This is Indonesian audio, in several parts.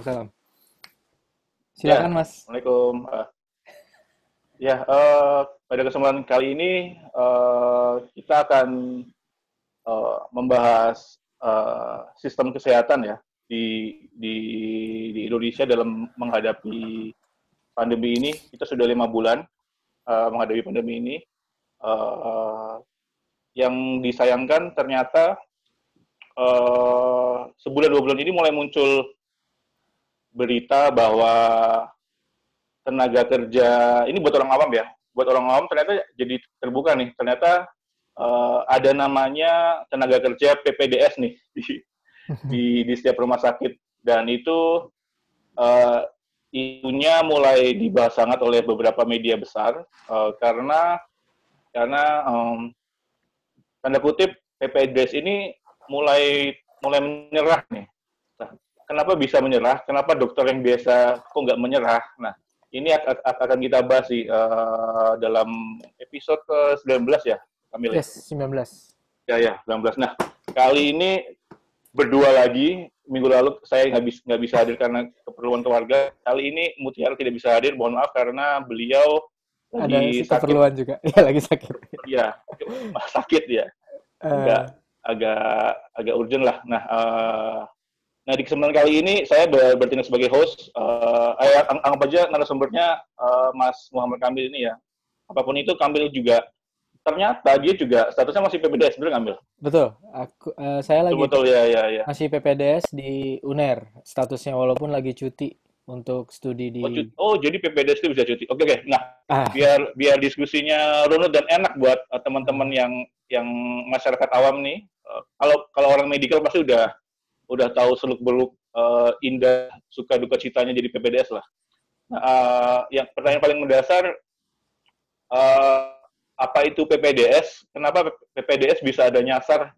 Salam. Ya, Silakan Mas. Assalamualaikum. Pada kesempatan kali ini kita akan membahas sistem kesehatan ya di di Indonesia dalam menghadapi pandemi ini. Kita sudah 5 bulan menghadapi pandemi ini. Uh, yang disayangkan ternyata sebulan 2 bulan ini mulai muncul berita bahwa tenaga kerja ini buat orang awam ya, buat orang awam ternyata jadi terbuka nih, ternyata ada namanya tenaga kerja PPDS nih di setiap rumah sakit, dan itu uh, isunya mulai dibahas sangat oleh beberapa media besar karena tanda kutip PPDS ini mulai mulai menyerah nih. Nah, kenapa bisa menyerah? Kenapa dokter yang biasa kok nggak menyerah? Nah, ini akan kita bahas sih dalam episode ke-19 ya, Kamil. Yes, 19. Ya, 19. Nah, kali ini berdua lagi. Minggu lalu saya nggak bisa hadir karena keperluan keluarga. Kali ini Mutiara tidak bisa hadir. Mohon maaf karena beliau Ada lagi sakit. keperluan juga. Ya, lagi sakit. Ya, sakit ya. Eh, Agak agak agak urgent lah. Nah, di kesempatan kali ini saya bertindak sebagai host. Anggap aja narasumbernya Mas Muhammad Kamil ini ya. Apapun itu, Kamil juga ternyata dia juga statusnya masih PPDS, bener Kamil? betul. Saya Betul lagi betul ya ya ya. masih PPDS di UNER statusnya walaupun lagi cuti untuk studi di Jadi PPDS itu bisa cuti. Oke oke. Nah, ah, biar diskusinya runut dan enak buat teman-teman ah, yang masyarakat awam nih. Kalau kalau orang medical pasti udah tahu seluk beluk indah suka duka citanya jadi PPDS lah. Nah, yang pertanyaan paling mendasar, eh, apa itu PPDS? Kenapa PPDS bisa ada nyasar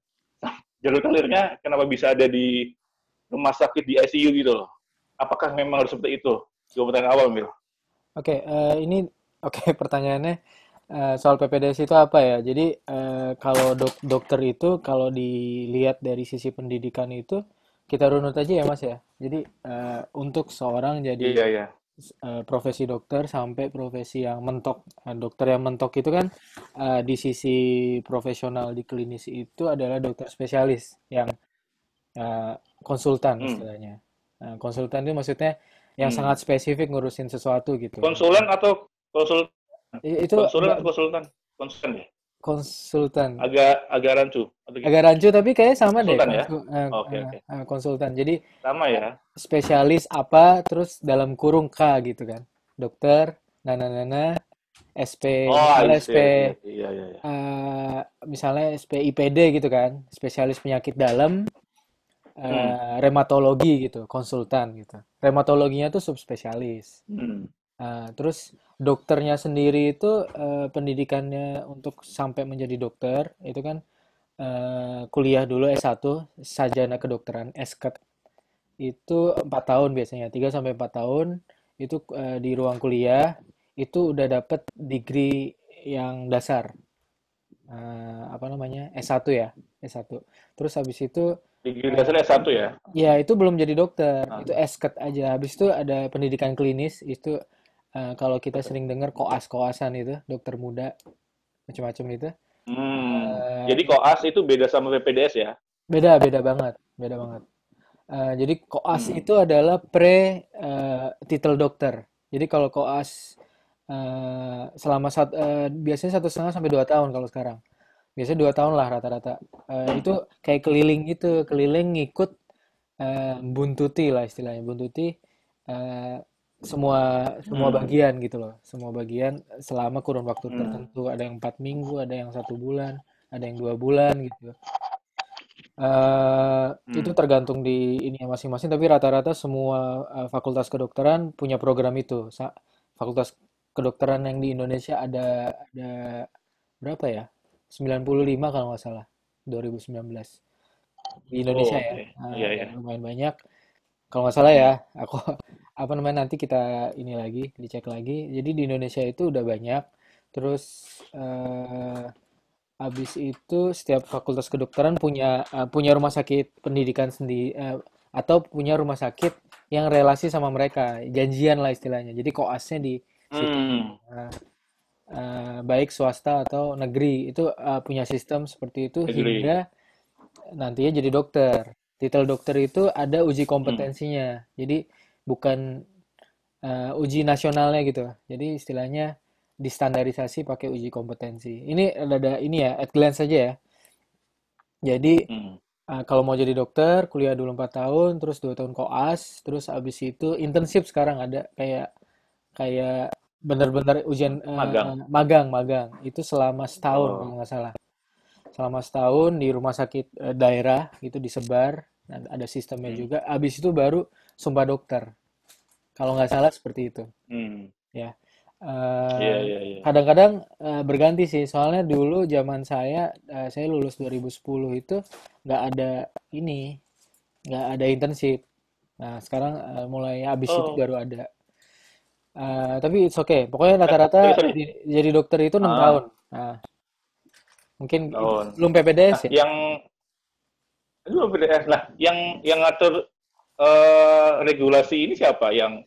jalur kalirnya? Kenapa bisa ada di rumah sakit di ICU gitu loh? Apakah memang harus seperti itu? Dua pertanyaan awal, Mil. oke, ini oke pertanyaannya soal PPDS itu apa ya? Jadi kalau dokter itu kalau dilihat dari sisi pendidikan itu kita runut aja ya Mas ya. Jadi untuk seorang jadi Iya, iya. profesi dokter sampai profesi yang mentok. Nah, dokter yang mentok itu kan di sisi profesional di klinis itu adalah dokter spesialis yang konsultan Hmm. istilahnya. Nah, konsultan itu maksudnya yang Hmm. sangat spesifik ngurusin sesuatu gitu. Konsulen atau konsul Itu konsulen nggak atau konsultan? Konsulen ya? konsultan. Agak agak rancu atau Agak gimana? rancu tapi kayaknya sama deh Konsultan ya? Oke, oke. konsultan. Jadi Sama ya? spesialis apa terus dalam kurung K gitu kan. Dokter, nana SP, Oh, I misalnya SP see, I see, I see. Iya, iya, iya. misalnya SP IPD gitu kan, spesialis penyakit dalam, Hmm. reumatologi gitu, konsultan gitu. Reumatologinya tuh subspesialis. Hmm. Terus dokternya sendiri itu pendidikannya untuk sampai menjadi dokter itu kan kuliah dulu S1, sarjana kedokteran, SKED itu 4 tahun biasanya, 3 sampai 4 tahun itu di ruang kuliah itu udah dapet degree yang dasar. Apa namanya? S1 ya, S1. Terus habis itu Degree eh, dasarnya S1 ya? ya itu belum jadi dokter, Ah, itu SKED aja. Habis itu ada pendidikan klinis itu kalau kita sering dengar koas-koasan itu, dokter muda macam-macam itu. Jadi koas itu beda sama PPDS ya? Beda, beda banget, beda banget. Jadi koas Hmm. itu adalah titel dokter. Jadi kalau koas selama biasanya 1,5 sampai 2 tahun kalau sekarang. Biasanya 2 tahun lah rata-rata. Itu kayak keliling gitu, keliling ngikut buntuti lah istilahnya, buntuti eh, semua semua Hmm. bagian gitu loh, semua bagian selama kurun waktu Hmm. tertentu. Ada yang 4 minggu, ada yang 1 bulan, ada yang 2 bulan gitu. Itu Hmm. tergantung di ini masing-masing, tapi rata-rata semua fakultas kedokteran punya program itu. Fakultas kedokteran yang di Indonesia ada berapa ya? 95 kalau nggak salah, 2019 di Indonesia Oh, ya. oke. Iya, Ada iya. lumayan banyak. Kalau nggak salah ya, aku apa namanya nanti kita ini lagi dicek lagi. Jadi di Indonesia itu udah banyak. Terus habis itu setiap fakultas kedokteran punya punya rumah sakit pendidikan sendiri, atau punya rumah sakit yang relasi sama mereka, janjian lah istilahnya. Jadi koasnya di situ. Hmm. Nah, baik swasta atau negeri itu punya sistem seperti itu Agree. hingga nantinya jadi dokter. Titel dokter itu ada uji Hmm. kompetensinya. Jadi bukan uji nasionalnya gitu. Jadi istilahnya distandarisasi pakai uji kompetensi. Ini ada ini ya, at glance saja ya. Jadi Hmm. kalau mau jadi dokter, kuliah dulu 4 tahun, terus 2 tahun koas, terus abis itu internship sekarang ada kayak kayak benar-benar ujian Magang. magang, magang. Itu selama setahun kalau Oh. nggak salah. Selama setahun di rumah sakit daerah gitu disebar, dan ada sistemnya Hmm. juga. Abis itu baru sumpah dokter. Kalau nggak salah seperti itu. Hmm. Ya. Iya, Eh, iya, iya. kadang-kadang berganti sih. Soalnya dulu zaman saya lulus 2010 itu nggak ada ini, nggak ada internship. Nah, sekarang mulai habis itu Oh. baru ada. Tapi it's okay. Pokoknya Sorry, rata-rata sorry. jadi dokter itu 6 tahun. Ah, Nah, mungkin itu tahun. belum PPDS Nah, ya? yang itu BPDS. Nah, yang ngatur regulasi ini siapa? Yang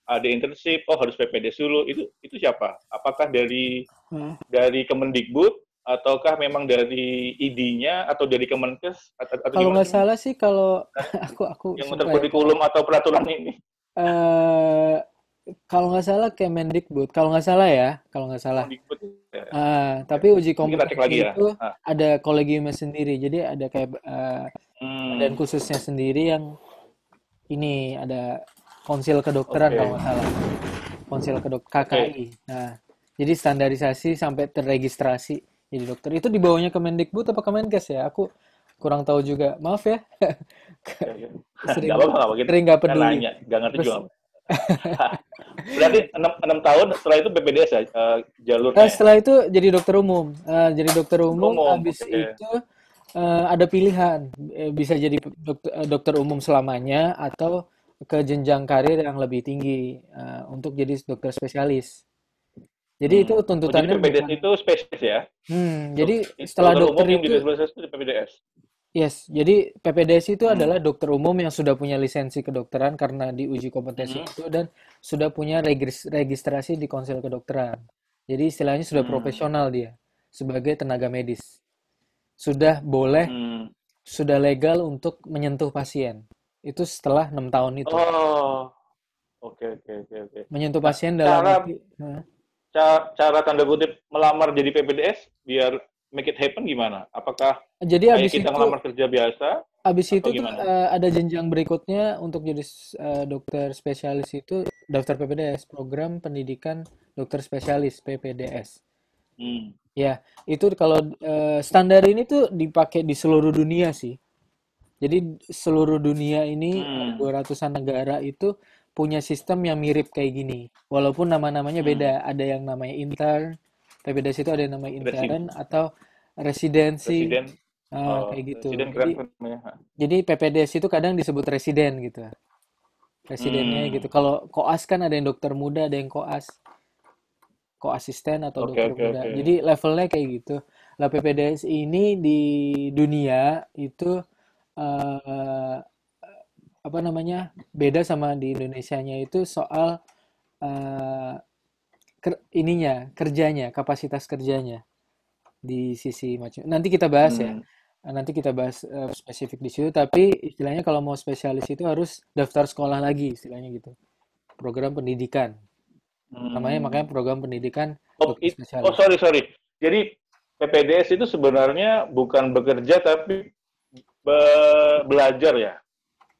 ada internship, harus PPDS dulu. Itu siapa? Apakah Hmm. dari Kemendikbud ataukah memang dari ID-nya atau dari Kemenkes atau Kalau gimana nggak sih, Mas? salah sih, kalau Nah, aku yang ngatur sumpah ya, kalau kurikulum atau peraturan ini? eh, kalau nggak salah Kemendikbud, kalau nggak salah ya, kalau nggak salah. Kemendikbud. Ya. Oke. Tapi uji Nanti kita cek kompetensi lagi ya. itu Ah. ada kolegiumnya sendiri. Jadi ada kayak badan Hmm. khususnya sendiri yang ini ada konsil kedokteran kalau Oke. nggak salah. Konsil Oke. KKI. Nah, jadi standarisasi sampai terregistrasi jadi dokter. Itu di bawahnya Kemendikbud apa Kemenkes ya? Aku kurang tahu juga. Maaf ya, Ya, ya. Nggak sering apa-apa, nggak apa kita sering nggak kan peduli. nanya, nggak ngerti Terus juga. Berarti 6 tahun setelah itu BPDS ya, jalurnya ya? setelah itu jadi dokter umum. Jadi dokter umum, Umum, habis oke. itu ada pilihan. Bisa jadi dokter umum selamanya atau ke jenjang karir yang lebih tinggi untuk jadi dokter spesialis. Jadi itu Hmm. Oh, jadi tuntutannya PPDS bukan. itu spesies ya? Jadi setelah Dokter dokter umum yang itu, jadi spesies itu PPDS. yes. Jadi PPDS itu Hmm. adalah dokter umum yang sudah punya lisensi kedokteran karena diuji kompetensi Hmm. itu dan sudah punya registrasi di konsil kedokteran. Jadi istilahnya sudah Hmm. profesional dia sebagai tenaga medis. Sudah boleh, Hmm. sudah legal untuk menyentuh pasien. Itu setelah 6 tahun itu. Oh, oke, oke, oke, oke. Menyentuh Nah, pasien dalam cara arti, cara tanda kutip melamar jadi PPDS biar make it happen gimana? Apakah jadi kayak kita ngelamar kerja biasa habis atau itu tuh gimana? ada jenjang berikutnya untuk jadi dokter spesialis itu daftar PPDS, program pendidikan dokter spesialis PPDS. Hmm. Ya, itu kalau standar ini tuh dipakai di seluruh dunia sih. Jadi seluruh dunia ini ada Hmm. 200-an negara itu punya sistem yang mirip kayak gini. Walaupun nama-namanya Hmm. beda. Ada yang namanya intern, PPDS itu ada yang namanya intern Residen, atau residensi, residen, kayak gitu. residen Jadi keren namanya. PPDS itu kadang disebut residen gitu. Residennya gitu. Hmm. Kalau koas kan ada yang dokter muda, ada yang koas, koasisten atau Oke, dokter oke, muda. oke. Jadi levelnya kayak gitu. Lah PPDS ini di dunia itu eh, apa namanya beda sama di Indonesianya itu soal eh, ininya kerjanya, kapasitas kerjanya di sisi macam. Nanti kita bahas ya. Hmm. Nanti kita bahas spesifik di situ. Tapi istilahnya kalau mau spesialis itu harus daftar sekolah lagi istilahnya gitu. Program pendidikan. Namanya makanya Hmm. program pendidikan Oh, dokter spesialis. sorry, sorry. Jadi PPDS itu sebenarnya bukan bekerja tapi belajar ya,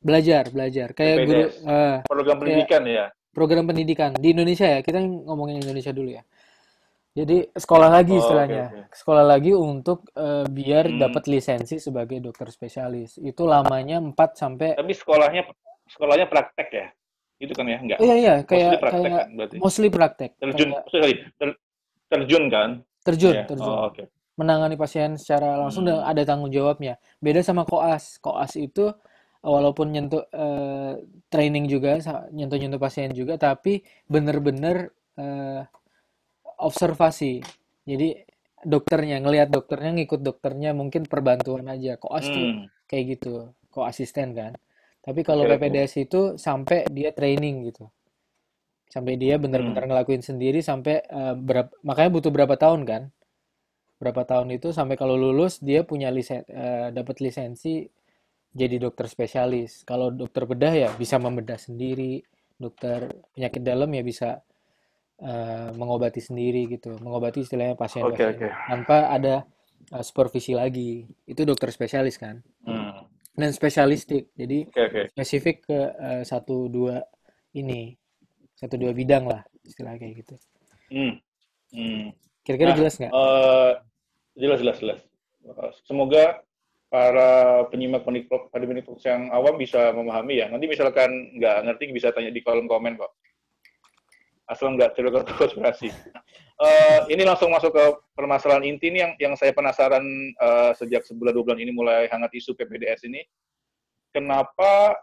Belajar, belajar. Kayak guru, PPDS. Program kayak pendidikan ya. program pendidikan di Indonesia ya. Kita ngomongin Indonesia dulu ya. Jadi sekolah lagi Oh, oke, istilahnya. oke. Sekolah lagi untuk biar Hmm. dapat lisensi sebagai dokter spesialis. Itu lamanya 4 sampai. Tapi sekolahnya praktek ya? Itu kan ya? Enggak. Oh iya iya, kayak Mostly praktek kayak kan berarti. mostly praktek. Terjun, Kayak sorry, terjun kan? terjun, Iya. terjun. Oh, oke. Menangani pasien secara langsung dan Hmm. ada tanggung jawabnya. Beda sama koas. Koas itu walaupun nyentuh training juga, nyentuh-nyentuh pasien juga, tapi bener-bener eh, observasi. Jadi dokternya, ngelihat dokternya, ngikut dokternya, mungkin perbantuan aja. Koas tuh Hmm. kayak gitu, koasisten kan. Tapi kalau Oke, oke. PPDS itu sampai dia training gitu. Sampai dia benar-benar Hmm. ngelakuin sendiri sampai makanya butuh berapa tahun kan? Berapa tahun itu sampai kalau lulus dia punya dapat lisensi jadi dokter spesialis. Kalau dokter bedah ya bisa membedah sendiri, dokter penyakit dalam ya bisa mengobati sendiri gitu, mengobati istilahnya Oke, pasien-pasien oke. tanpa ada supervisi lagi. Itu dokter spesialis kan. Hmm. Dan spesialistik, jadi Oke, oke. spesifik ke satu dua ini, satu dua bidang lah istilah kayak gitu. Hmm. Hmm. Kira-kira Nah, jelas nggak? jelas, jelas, jelas. Semoga para penyimak yang awam bisa memahami ya. Nanti misalkan nggak ngerti bisa tanya di kolom komen kok. Asal nggak terlalu konspirasi. Ini langsung masuk ke permasalahan inti nih yang saya penasaran sejak sebulan 2 bulan ini mulai hangat isu PPDS ini. Kenapa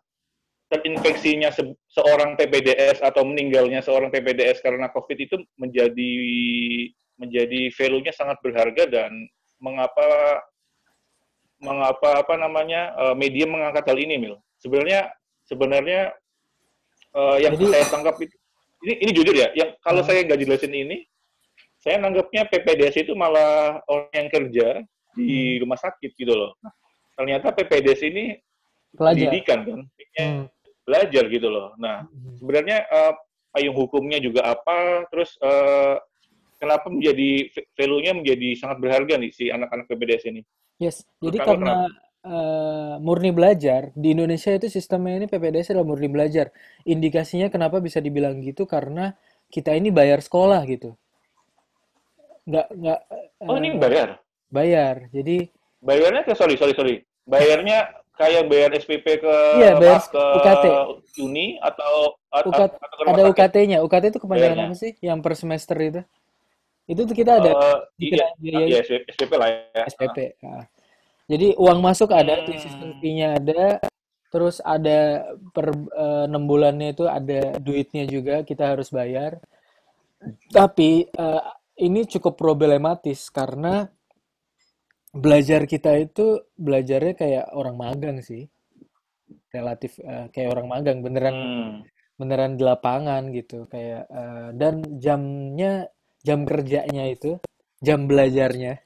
terinfeksinya seorang PPDS atau meninggalnya seorang PPDS karena COVID itu menjadi value-nya sangat berharga dan mengapa mengapa apa namanya media mengangkat hal ini, Mil? Sebenarnya yang Jadi saya tangkap itu ini jujur ya, yang kalau uh, saya nggak jelasin ini, saya nanggapnya PPDS itu malah orang yang kerja hmm, di rumah sakit gitu loh. Ternyata PPDS ini pelajar. pendidikan kan, Hmm, belajar gitu loh. Nah, hmm. sebenarnya payung hukumnya juga apa, terus kenapa value-nya menjadi sangat berharga nih si anak-anak PPDS ini? Yes, Menurut jadi Kamil karena kenapa? murni belajar di Indonesia itu sistemnya ini PPDS adalah murni belajar. Indikasinya kenapa bisa dibilang gitu karena kita ini bayar sekolah gitu, nggak Oh, ini eh, bayar? bayar. Jadi Bayarnya ke, sorry, sorry, sorry. Bayarnya kayak bayar SPP ke, iya bayar maaf, ke UKT. uni UKT atau ke rumah ada sakit UKT-nya. UKT itu kepanjangan apa bayarnya? sih? Yang per semester itu? Itu tuh kita ada Iya, dikenain biaya iya itu SPP lah ya. SPP. Nah, jadi uang masuk ada, tuition Hmm, fee-nya ada, terus ada per 6 bulannya itu ada duitnya juga kita harus bayar. Tapi ini cukup problematis karena belajar kita itu belajarnya kayak orang magang sih, relatif kayak orang magang, beneran hmm, beneran di lapangan gitu, kayak dan jam kerjanya itu, jam belajarnya.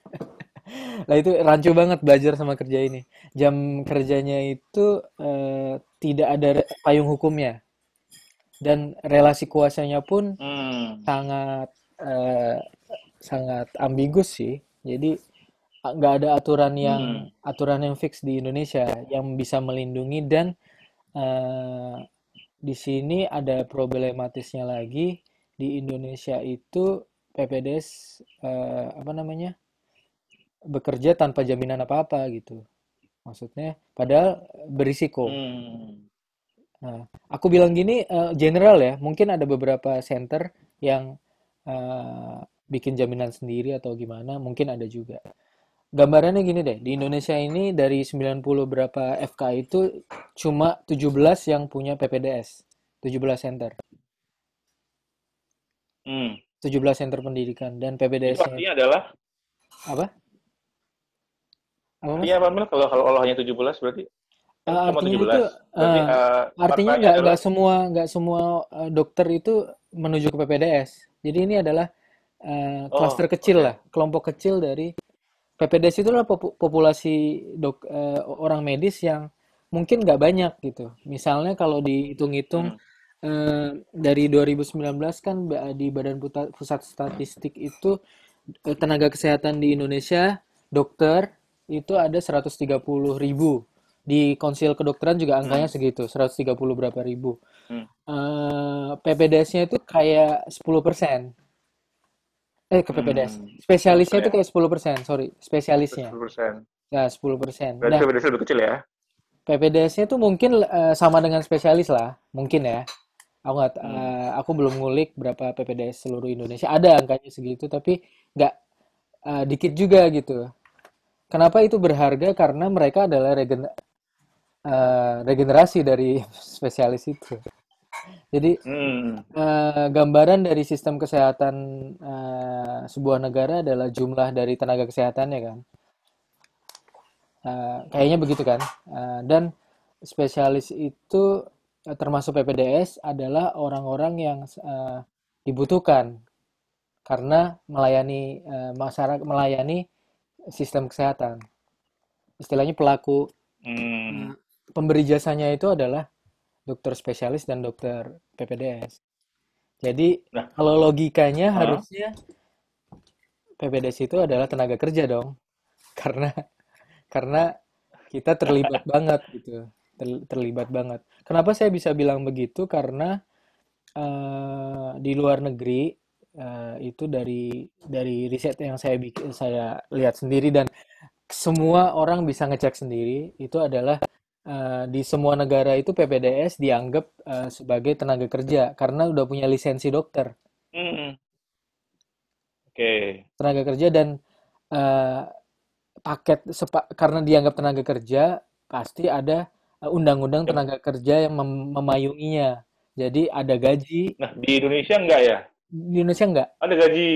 Lah itu rancu banget belajar sama kerja ini. Jam kerjanya itu tidak ada payung hukumnya dan relasi kuasanya pun hmm, sangat eh, sangat ambigus sih. Jadi nggak ada hmm, aturan yang fix di Indonesia yang bisa melindungi dan eh, di sini ada problematisnya lagi di Indonesia itu PPDS apa namanya bekerja tanpa jaminan apa-apa gitu. Maksudnya padahal berisiko. hmm, Nah, aku bilang gini general ya, mungkin ada beberapa center yang bikin jaminan sendiri atau gimana, mungkin ada juga. Gambarannya gini deh, di Indonesia ini dari 90 berapa FK itu cuma 17 yang punya PPDS. 17 center. hmm. 17 center pendidikan dan Itu PPDS-nya artinya adalah, apa? Apa artinya Mas? apa, Mil? Kalau hanya 17 berarti kan cuma Artinya itu 17. Berarti eh, artinya maknanya adalah, nggak semua dokter itu menuju ke PPDS. Jadi ini adalah klaster oh, kecil lah, oke. kelompok kecil dari PPDS itu adalah populasi orang medis yang mungkin nggak banyak gitu. Misalnya kalau dihitung-hitung Hmm, dari 2019 kan di Badan Pusat Statistik itu tenaga kesehatan di Indonesia dokter itu ada 130.000. Di konsil kedokteran juga angkanya hmm, segitu, 130 berapa ribu. hmm, PPDS-nya itu kayak 10%. Ke PPDS. hmm. 10% Spesialisnya itu ya? kayak 10%, sorry. Spesialisnya. 10%. Ya, 10%. Berarti Nah, PPDS lebih kecil ya? PPDS-nya tuh mungkin sama dengan spesialis lah. Mungkin ya. Hmm. Aku belum ngulik berapa PPDS seluruh Indonesia. Ada angkanya segitu, tapi nggak dikit juga gitu. Kenapa itu berharga? Karena mereka adalah regenerasi dari spesialis itu. Jadi Hmm. gambaran dari sistem kesehatan sebuah negara adalah jumlah dari tenaga kesehatannya kan. Kayaknya begitu kan. Dan spesialis itu termasuk PPDS adalah orang-orang yang dibutuhkan karena melayani masyarakat, melayani sistem kesehatan. Istilahnya pelaku Hmm. eh, pemberi jasanya itu adalah dokter spesialis dan dokter PPDS. Jadi Nah, kalau logikanya ah, harusnya PPDS itu adalah tenaga kerja dong, karena kita terlibat banget gitu, terlibat banget. Kenapa saya bisa bilang begitu? Karena di luar negeri itu dari riset yang saya lihat sendiri dan semua orang bisa ngecek sendiri itu adalah di semua negara itu PPDS dianggap sebagai tenaga kerja karena udah punya lisensi dokter, hmm, oke. tenaga kerja dan eh, karena dianggap tenaga kerja pasti ada undang-undang Yap. tenaga kerja yang memayunginya. Jadi ada gaji. Nah, di Indonesia enggak ya? Di Indonesia enggak. Ada gaji.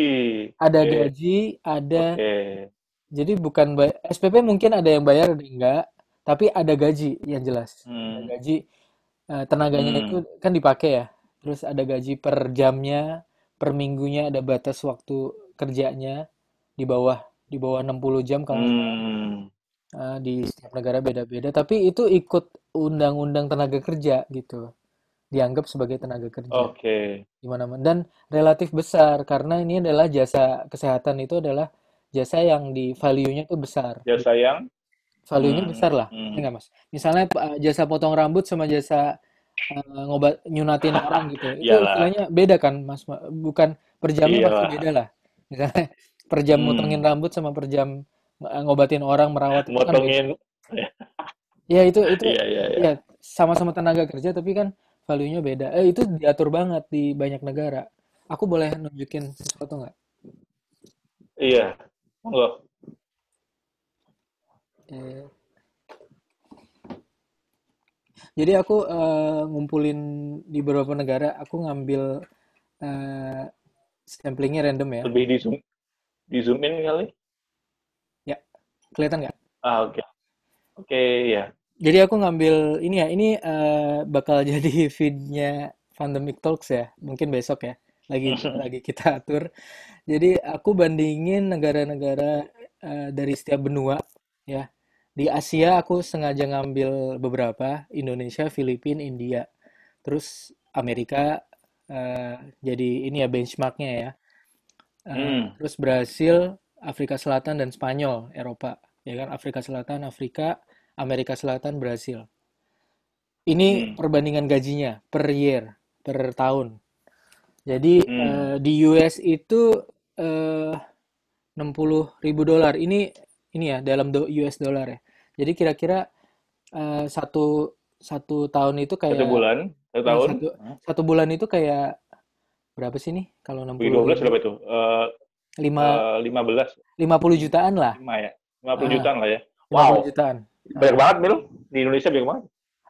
Ada Oke, gaji, ada. oke. Jadi bukan SPP mungkin ada yang bayar ada yang enggak, tapi ada gaji yang jelas. Ada Hmm, gaji tenaganya itu hmm, kan dipakai ya. Terus ada gaji per jamnya, per minggunya ada batas waktu kerjanya di bawah 60 jam kalau nggak salah. hmm. Di setiap negara beda-beda, tapi itu ikut undang-undang tenaga kerja gitu. Dianggap sebagai tenaga kerja Oke. di mana-mana dan relatif besar karena ini adalah jasa kesehatan itu adalah jasa yang di value-nya tuh besar Ya gitu. sayang. Value-nya Hmm, besar lah, ya hmm. nggak Mas? Misalnya jasa potong rambut sama jasa ngobat nyunatin orang gitu. Itu Iyalah. istilahnya beda kan, Mas? Bukan per jamnya pasti Iyalah. beda lah. Misalnya per jam motongin Hmm. rambut sama per jam ngobatin orang merawat itu kan beda. Motongin. Ya itu Iya, iya, iya. ya sama-sama tenaga kerja tapi kan value-nya beda. Itu diatur banget di banyak negara. Aku boleh nunjukin sesuatu nggak? Iya. Monggo. Eh, jadi aku ngumpulin di beberapa negara, aku ngambil eh, samplingnya random ya. Lebih di zoom in kali. Ya, kelihatan nggak? Ah, oke. Oke, ya. Jadi aku ngambil ini ya, ini bakal jadi feednya Pandemic Talks ya, mungkin besok ya. Lagi kita atur. Jadi aku bandingin negara-negara dari setiap benua ya. Di Asia aku sengaja ngambil beberapa, Indonesia, Filipina, India, terus Amerika jadi ini ya benchmarknya ya. Hmm, Terus Brasil, Afrika Selatan dan Spanyol, Eropa, ya kan? Afrika Selatan, Afrika, Amerika Selatan, Brasil. Ini hmm, perbandingan gajinya per year, per tahun. Jadi hmm. di US itu eh, 60.000 dolar. Ini ya dalam US dollar ya. Jadi kira-kira satu satu tahun itu Satu kayak bulan, satu tahun. satu Hah? satu bulan itu kayak berapa sih nih? Kalau enam Bagi puluh 12 ribu, berapa itu? 15, 50 jutaan lah. 5 ya? 50 Ah, jutaan lah ya. 50 Wow, jutaan. banyak Ah. banget, Mil. Di Indonesia banyak banget.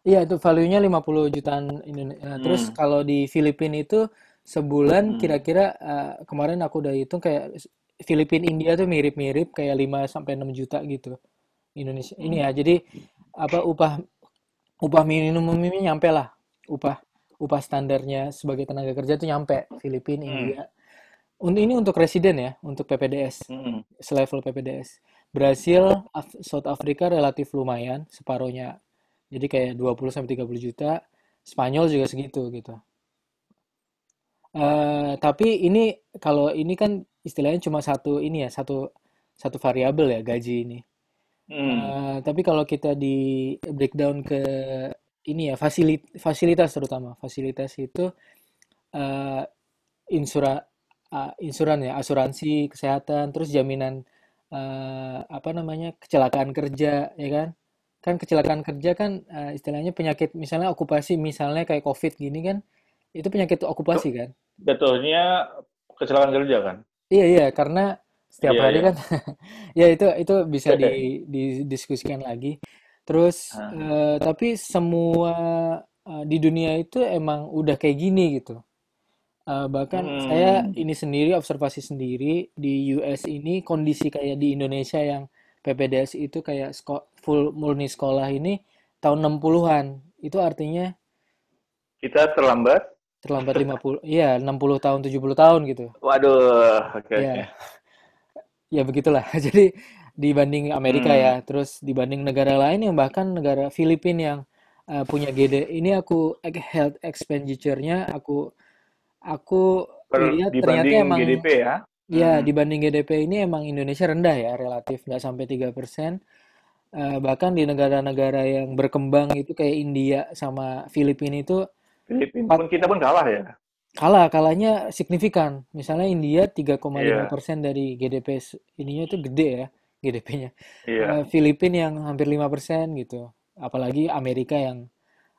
Iya, itu value-nya 50 jutaan Indonesia. Terus Hmm, kalau di Filipina itu sebulan hmm, kira-kira kemarin aku udah hitung kayak Filipina India tuh mirip-mirip kayak 5 sampai 6 juta gitu. Indonesia ini hmm, ya. Jadi apa upah upah minimum ini nyampe lah. Upah upah standarnya sebagai tenaga kerja tuh nyampe Filipina, hmm, India. Ini untuk residen ya, untuk PPDS. hmm, Selevel PPDS. Brasil, South Africa relatif lumayan, separohnya. Jadi kayak 20 sampai 30 juta. Spanyol juga segitu gitu. Tapi ini kalau ini kan istilahnya cuma satu ini ya, satu satu variabel ya gaji ini. hmm, Tapi kalau kita di breakdown ke ini ya fasilitas terutama fasilitas itu eh, insura insuran ya asuransi kesehatan terus jaminan apa namanya kecelakaan kerja ya kan kan kecelakaan kerja kan istilahnya penyakit misalnya okupasi misalnya kayak COVID gini kan itu penyakit okupasi kan. jatuhnya kecelakaan kerja kan? Iya iya karena setiap Iya, hari iya. kan ya itu bisa didiskusikan lagi. Terus Ah, tapi semua di dunia itu emang udah kayak gini gitu. Bahkan saya hmm, ini sendiri observasi sendiri di US ini kondisi kayak di Indonesia yang PPDS itu kayak full murni sekolah ini tahun 60-an. Itu artinya Kita terlambat. terlambat 50, iya 60 tahun, 70 tahun gitu. Waduh, oke oke. Ya, ya begitulah. Jadi dibanding Amerika Hmm, ya, terus dibanding negara lain yang bahkan negara Filipina yang punya ini aku health expenditure-nya aku lihat ternyata dibanding emang GDP ya. ya Hmm, dibanding GDP ini emang Indonesia rendah ya relatif nggak sampai 3%. Bahkan di negara-negara yang berkembang itu kayak India sama Filipina itu Filipina empat pun kita pun kalah ya. kalahnya signifikan. Misalnya India 3,5% Iya, dari GDP ininya itu gede ya GDP-nya. iya. Filipina yang hampir 5% gitu. Apalagi Amerika yang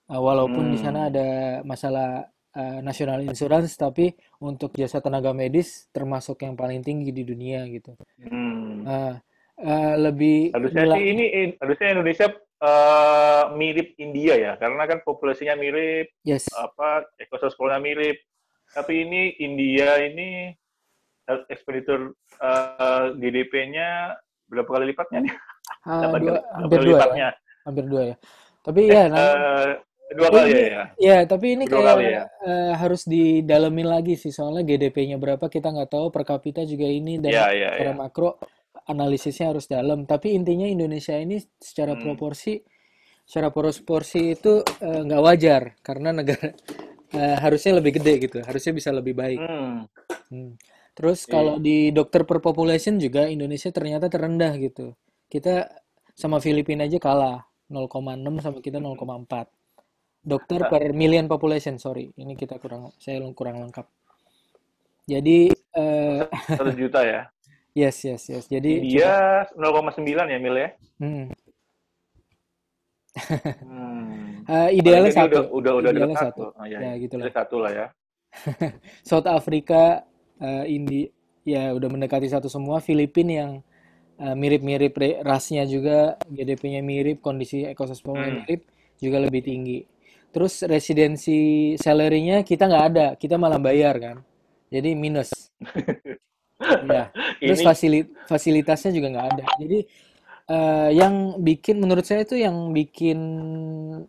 walaupun di sana Hmm, ada masalah national insurance tapi untuk jasa tenaga medis termasuk yang paling tinggi di dunia gitu. hmm. Nah, lebih Harusnya nilai sih ini harusnya Indonesia mirip India ya, karena kan populasinya mirip, yes. apa ekosistemnya mirip. Tapi ini India ini expenditure GDP-nya berapa kali lipatnya nih? Delapan kali, berapa Hampir kali dua ya, lipatnya? hampir dua ya. Tapi ya, Eh, dua tapi kali ini ya, tapi ini dua kayak kali ya. harus didalemin lagi sih, soalnya GDP-nya berapa kita nggak tahu, per kapita juga ini, dan Ya, ya, secara ya. makro analisisnya harus dalam. Tapi intinya Indonesia ini Hmm. secara proporsi itu nggak wajar karena negara harusnya lebih gede gitu, harusnya bisa lebih baik. Hmm. Hmm. Terus kalau Iya. di dokter per population juga Indonesia ternyata terendah gitu. Kita sama Filipina aja kalah 0,6 sama kita 0,4. Dokter per million population, sorry. Ini saya kurang lengkap. Jadi eh 1 juta ya. yes yes yes. Jadi India cuma 0,9 ya, Mil ya. hmm, Hmm. Paling idealnya jadi satu, udah deket idealnya satu. satu. Oh, ya, Ya jadi gitulah. satu lah ya. South Africa, ya udah mendekati satu semua. Filipina yang mirip-mirip rasnya juga, GDP-nya mirip, kondisi ekosistemnya Hmm. mirip, juga lebih tinggi. Terus residensi salary-nya kita nggak ada, kita malah bayar kan. Jadi minus. Ya. Terus Ini fasilitasnya juga nggak ada. Jadi yang bikin menurut saya itu yang bikin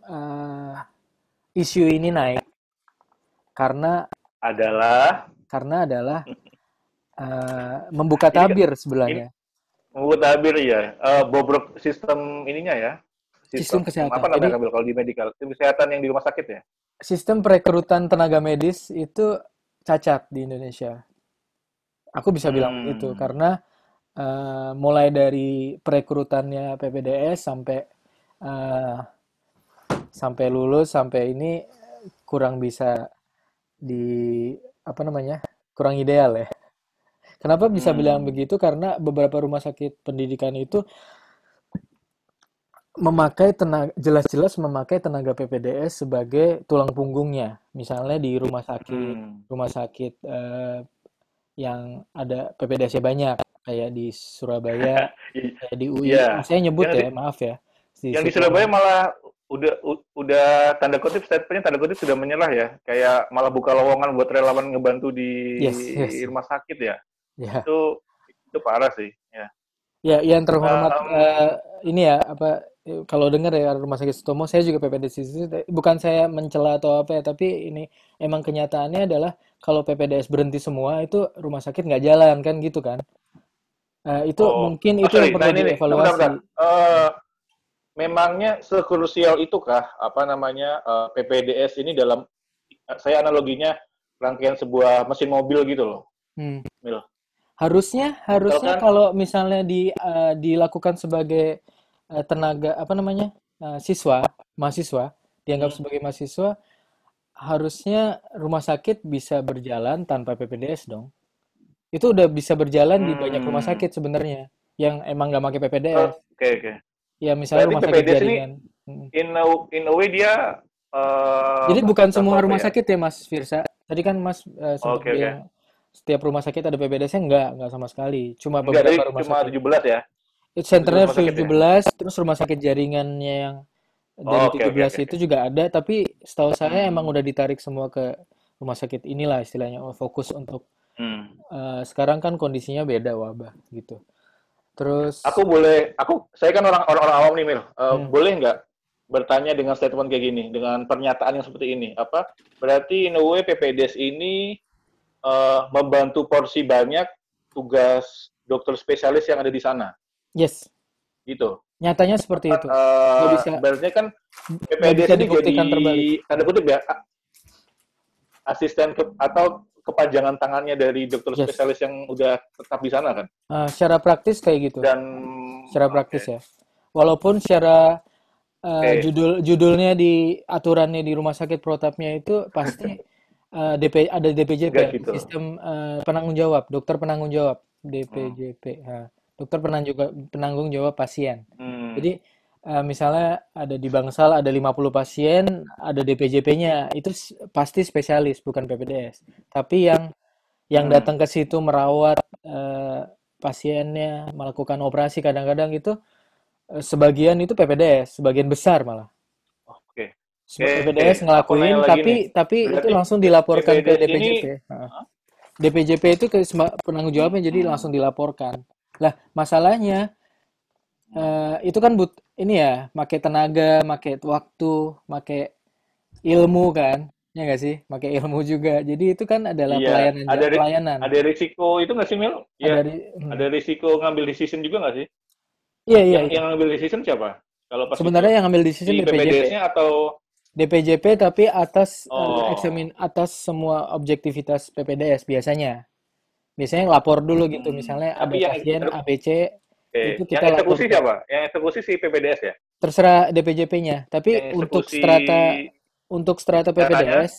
eh, isu ini naik karena adalah adalah membuka ini tabir ini sebelahnya. menurut tabir ya, bobrok sistem ininya ya. Sistem Sistem apa kesehatan. Jadi namanya Kamil kalau di medical? Sistem kesehatan yang di rumah sakit ya? sistem perekrutan tenaga medis itu cacat di Indonesia. Aku bisa bilang begitu Hmm. karena mulai dari perekrutannya PPDS sampai eh, lulus sampai ini kurang bisa di apa namanya? Kurang ideal ya. Kenapa bisa bilang Hmm. begitu? Karena beberapa rumah sakit pendidikan itu jelas-jelas memakai tenaga PPDS sebagai tulang punggungnya. Misalnya di Hmm. rumah sakit yang ada PPDS-nya banyak, kayak di Surabaya, kayak di UI. Iya, Saya nyebut yang ya, di, maaf ya, di yang di Surabaya Surabaya. malah udah tanda kutip statementnya tanda kutip sudah menyerah ya, kayak malah buka lowongan buat relawan ngebantu di Yes, yes, rumah sakit ya. ya, Itu parah sih. Ya. ya, yang terhormat Um, ini ya apa? Kalau dengar ya Rumah Sakit Sutomo, saya juga PPDS di situ. Bukan saya mencela atau apa ya, tapi ini emang kenyataannya adalah kalau PPDS berhenti semua itu rumah sakit nggak jalan kan gitu kan? Itu mungkin itu yang sorry. Nah perlu ini nih, bentar, dievaluasi. bentar. Memangnya sekrusial itukah apa namanya PPDS ini dalam saya analoginya rangkaian sebuah mesin mobil gitu loh, Hmm. Mil. Harusnya Misalkan, kalau misalnya dilakukan sebagai tenaga apa namanya mahasiswa dianggap hmm, sebagai mahasiswa, harusnya rumah sakit bisa berjalan tanpa PPDS dong. Itu udah bisa berjalan di banyak rumah hmm, sakit sebenarnya yang emang nggak pakai PPDS. oke oke. Ya misalnya Berarti rumah sakit PPDS ini jaringan. Mm. in a way dia Jadi bukan atau semua apa rumah ya? sakit ya Mas Firsa. Tadi kan Mas sempat Oke oke. bilang setiap rumah sakit ada PPDS-nya, nggak sama sekali. Cuma Enggak, tadi beberapa rumah cuma sakit. 17 ya. Itu 17 centernya rumah sakit ya. 17, terus rumah sakit jaringannya yang dari Oke oke 17 oke itu oke. juga ada, tapi setahu saya emang Hmm, udah ditarik semua ke rumah sakit inilah istilahnya, fokus untuk hmm. sekarang kan kondisinya beda wabah gitu. Terus Saya kan orang awam nih Mil. hmm, Boleh nggak bertanya dengan statement kayak gini, dengan pernyataan yang seperti ini. Apa? Berarti in a way PPDS ini membantu porsi banyak tugas dokter spesialis yang ada di sana, Yes, gitu. nyatanya seperti itu. Nggak bisa Berarti kan nggak bisa PPDS ini jadi dibuktikan terbalik. tanda kutip ya asisten atau kepanjangan tangannya dari dokter Yes. spesialis yang udah tetap di sana kan. Secara praktis kayak gitu. Dan Secara oke, praktis ya. Walaupun secara oke. judulnya di aturannya di rumah sakit protapnya itu pasti ada DPJP, Enggak gitu. sistem penanggung jawab, dokter penanggung jawab, Hmm. DPJP. Dokter penanggung jawab pasien. Hmm. Jadi misalnya ada di Bangsal ada 50 pasien, ada DPJP-nya, itu pasti spesialis bukan PPDS. Tapi yang Hmm. datang ke situ merawat pasiennya, melakukan operasi kadang-kadang itu sebagian itu PPDS, sebagian besar malah. Oke. Oke, PPDS aku nanya ngelakuin, lagi nih. tapi itu Berarti langsung dilaporkan ke PPDS ini DPJP. DPJP itu ke penanggung jawabnya jadi hmm. langsung dilaporkan. Lah, masalahnya itu kan ini ya, pakai tenaga, pakai waktu, pakai ilmu kan, ya nggak sih? Pakai ilmu juga. Jadi itu kan adalah Iya, pelayanan. ada risiko itu nggak sih, Mil? Ada Ya, di, ada risiko ngambil decision juga nggak sih? iya iya Yang iya. ngambil decision siapa? Kalau pas gitu, Sebenarnya yang ambil decision si DPJP. PPDS-nya atau DPJP tapi oh, atas semua objektivitas PPDS biasanya. Biasanya lapor dulu gitu. Misalnya ada tapi pasien ABC itu yang kita lapor eksekusi ke siapa? Yang eksekusi si PPDS ya? terserah DPJP-nya. Yang Tapi eksekusi untuk strata dananya? PPDS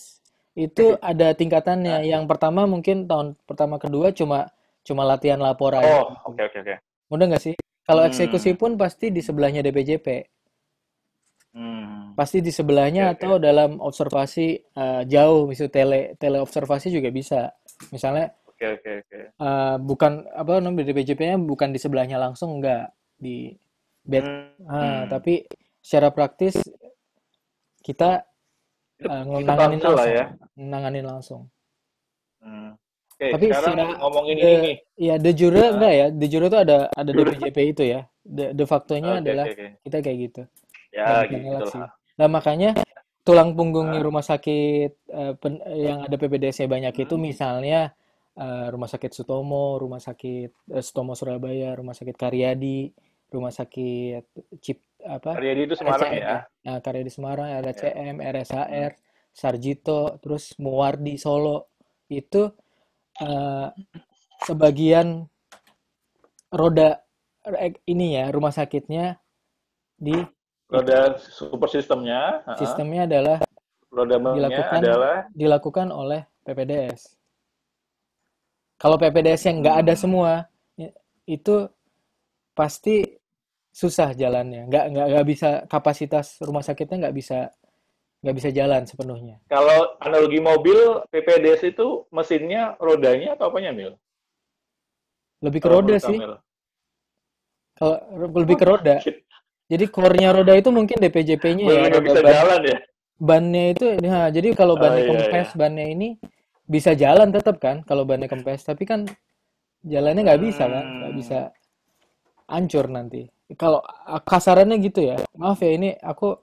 itu ada tingkatannya. Hah? Yang pertama mungkin tahun pertama kedua cuma cuma latihan lapor aja Oh, gitu. oke oke oke. Mudah nggak sih? Kalau eksekusi Hmm, pun pasti di sebelahnya DPJP. hmm, Pasti di oke sebelahnya oke atau oke. dalam observasi jauh, misalnya teleobservasi juga bisa. Misalnya Oke oke oke. bukan apa namanya DPJP-nya bukan di sebelahnya langsung enggak di bed. Hmm. Tapi secara praktis kita Itu nanganin bangsil lah langsung, ya. nanganin langsung. Hmm. Oke, Tapi sekarang secara ngomongin ini nih. de jure Hah? enggak ya? De jure itu ada Jujur. DPJP itu ya. De facto-nya Oke adalah oke oke. kita kayak gitu. Nggak Ya bisa ngelak sih. gitulah. Nah, makanya tulang punggungnya Hah? rumah sakit yang ada PPDS-nya banyak itu Hmm? misalnya Rumah Sakit Sutomo, Rumah Sakit Sutomo Surabaya, Rumah Sakit Karyadi, Rumah Sakit Cip apa? Karyadi itu Semarang RSCM ya. ya. Nah, Karyadi Semarang, Ya. RSCM, RSHR, Hmm. Sarjito, terus Muwardi Solo. Itu eh, sebagian roda ini ya rumah sakitnya di itu. Roda super sistemnya, Sistemnya adalah roda banknya dilakukan adalah dilakukan oleh PPDS. Kalau PPDS yang nggak ada hmm, semua, itu pasti susah jalannya. Nggak bisa kapasitas rumah sakitnya nggak bisa jalan sepenuhnya. kalau analogi mobil PPDS itu mesinnya rodanya atau apanya Mil? Lebih ke Kalau roda menurut sih. Kamil. Kalau lebih Oh, ke roda. Jadi core-nya roda itu mungkin DPJP-nya ya, bener nggak roda bisa ban. jalan ya? Bannya itu, nah, jadi kalau Oh bannya iya kempes, iya. bannya ini bisa jalan tetap kan, kalau bannya kempes. Tapi kan jalannya nggak bisa kan, nggak bisa Hmm. hancur nanti. Kalau kasarannya gitu ya, maaf ya ini aku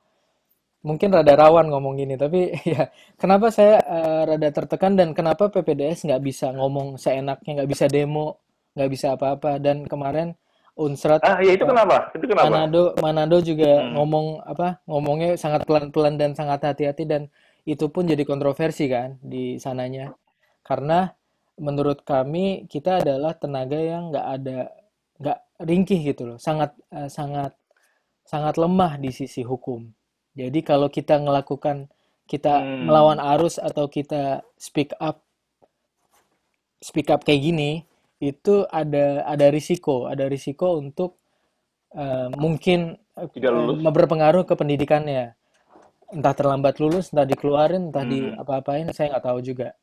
mungkin rada rawan ngomong gini, tapi ya kenapa saya rada tertekan dan kenapa PPDS nggak bisa ngomong seenaknya, nggak bisa demo, nggak bisa apa-apa. Dan kemarin Unsrat Ah ya itu kenapa? Itu kenapa? Manado juga Hmm. ngomong apa ngomongnya sangat pelan-pelan dan sangat hati-hati dan itu pun jadi kontroversi kan di sananya karena menurut kami kita adalah tenaga yang nggak ringkih gitu loh sangat sangat lemah di sisi hukum. Jadi kalau kita melawan Hmm. arus atau kita speak up kayak gini itu ada risiko untuk mungkin Tidak lulus. berpengaruh ke pendidikannya. Entah terlambat lulus, entah dikeluarin, entah di Hmm. apa-apain, saya nggak tahu juga.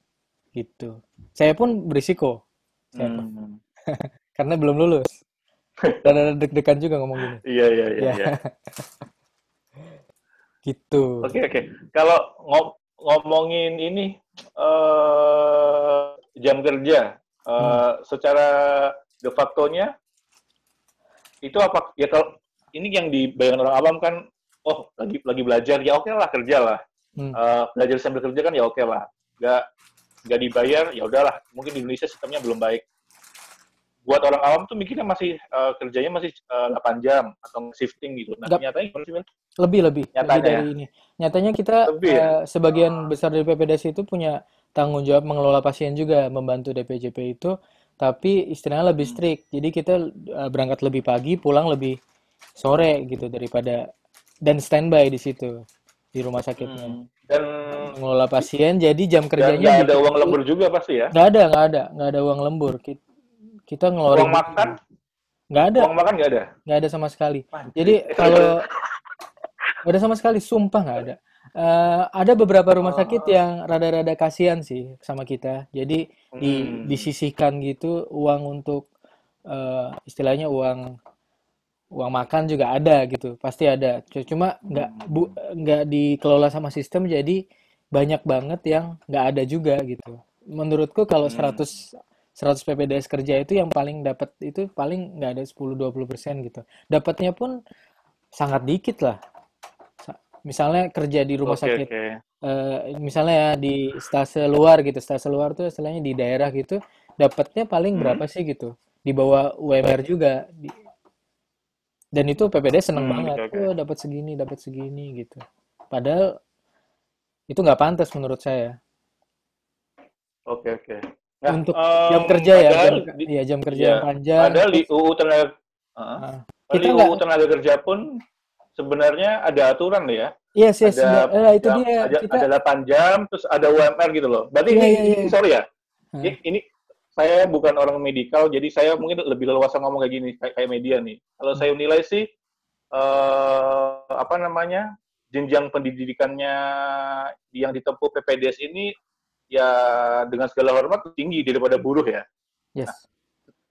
Gitu. Saya pun berisiko. Saya pun. Hmm. Karena belum lulus. Dan ada deg-degan juga ngomong gini. Iya iya iya Ya, iya. gitu. Oke oke. Kalau ngomongin ini jam kerja, Hmm. secara de facto-nya itu apa? Ya kalau ini yang dibayangkan orang awam kan, lagi belajar, ya oke lah kerja lah. Hmm. Belajar sambil kerja kan ya oke lah. Nggak dibayar, ya udahlah. Mungkin di Indonesia sistemnya belum baik. Buat orang awam tuh mikirnya masih kerjanya masih 8 jam atau shifting gitu. Nah, Nggak, nyatanya gimana sih, Mil? lebih Nyatanya ya? dari ini. Nyatanya kita Lebih ya? sebagian besar dari PPDS itu punya tanggung jawab mengelola pasien juga, membantu DPJP itu, tapi istilahnya lebih Hmm. strict. Jadi kita berangkat lebih pagi, pulang lebih sore gitu daripada dan standby di situ di rumah sakitnya. Hmm. Dan Mengelola pasien, jadi jam kerjanya nggak ada uang dikit-dikit. lembur juga pasti ya? Nggak ada uang lembur. Kita Uang ngeluarin makan? nggak ada, Uang makan nggak ada? nggak ada sama sekali. Anjir. Jadi kalau nggak ada sama sekali, sumpah nggak ada. Ada beberapa rumah sakit Ah, yang rada-rada kasihan sih sama kita. Jadi hmm. disisihkan gitu uang untuk istilahnya uang uang makan juga ada gitu, pasti ada. Cuma Hmm. nggak dikelola sama sistem, jadi banyak banget yang nggak ada juga gitu. Menurutku kalau Hmm. 100 PPDS kerja itu yang paling dapat itu paling nggak ada 10-20% gitu. Dapatnya pun sangat dikit lah. Misalnya kerja di rumah Oke, sakit, oke. misalnya ya di stase luar gitu, stase luar tuh istilahnya di daerah gitu, dapatnya paling Hmm. berapa sih gitu, di bawah UMR juga. Dan itu PPD seneng Hmm, banget, oke, oke. oh dapat segini gitu. Padahal itu nggak pantas menurut saya. Oke, oke. Nah, Untuk jam kerja ya, ya jam kerja ya, yang panjang, padahal di terus UU tenaga, uh, padahal kita di nggak, UU tenaga kerja pun sebenarnya ada aturan loh ya. iya sih, Ada itu jam, dia kita, ada 8 jam, terus ada UMR gitu loh. Berarti iya ini, iya ini, iya. ini sorry ya, Hah, ini saya bukan orang medikal, jadi saya mungkin lebih leluasa ngomong kayak gini, kayak media nih. Kalau hmm, saya nilai sih, apa namanya, jenjang pendidikannya yang ditempuh PPDS ini ya dengan segala hormat tinggi daripada buruh ya. yes.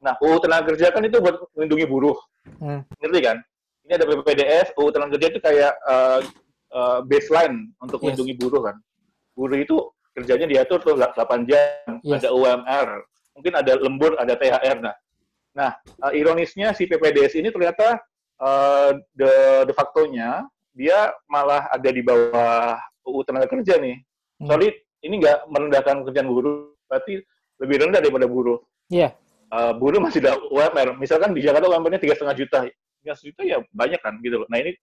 Nah, UU tenaga kerja kan itu buat melindungi buruh, Hmm, ngerti kan? Ini ada PPDS, UU tenaga kerja itu kayak baseline untuk yes, melindungi buruh kan. Buruh itu kerjanya diatur tuh 8 jam, ada yes. UMR, mungkin ada lembur, ada THR. Nah, ironisnya si PPDS ini ternyata de facto-nya dia malah ada di bawah UU tenaga kerja nih. Hmm, Sorry, ini nggak merendahkan pekerjaan buruh, berarti lebih rendah daripada buruh. iya, Buruh masih ada UMR. Misalkan di Jakarta UMR-nya 3,5 juta. 3,5 juta ya banyak kan gitu loh. Nah ini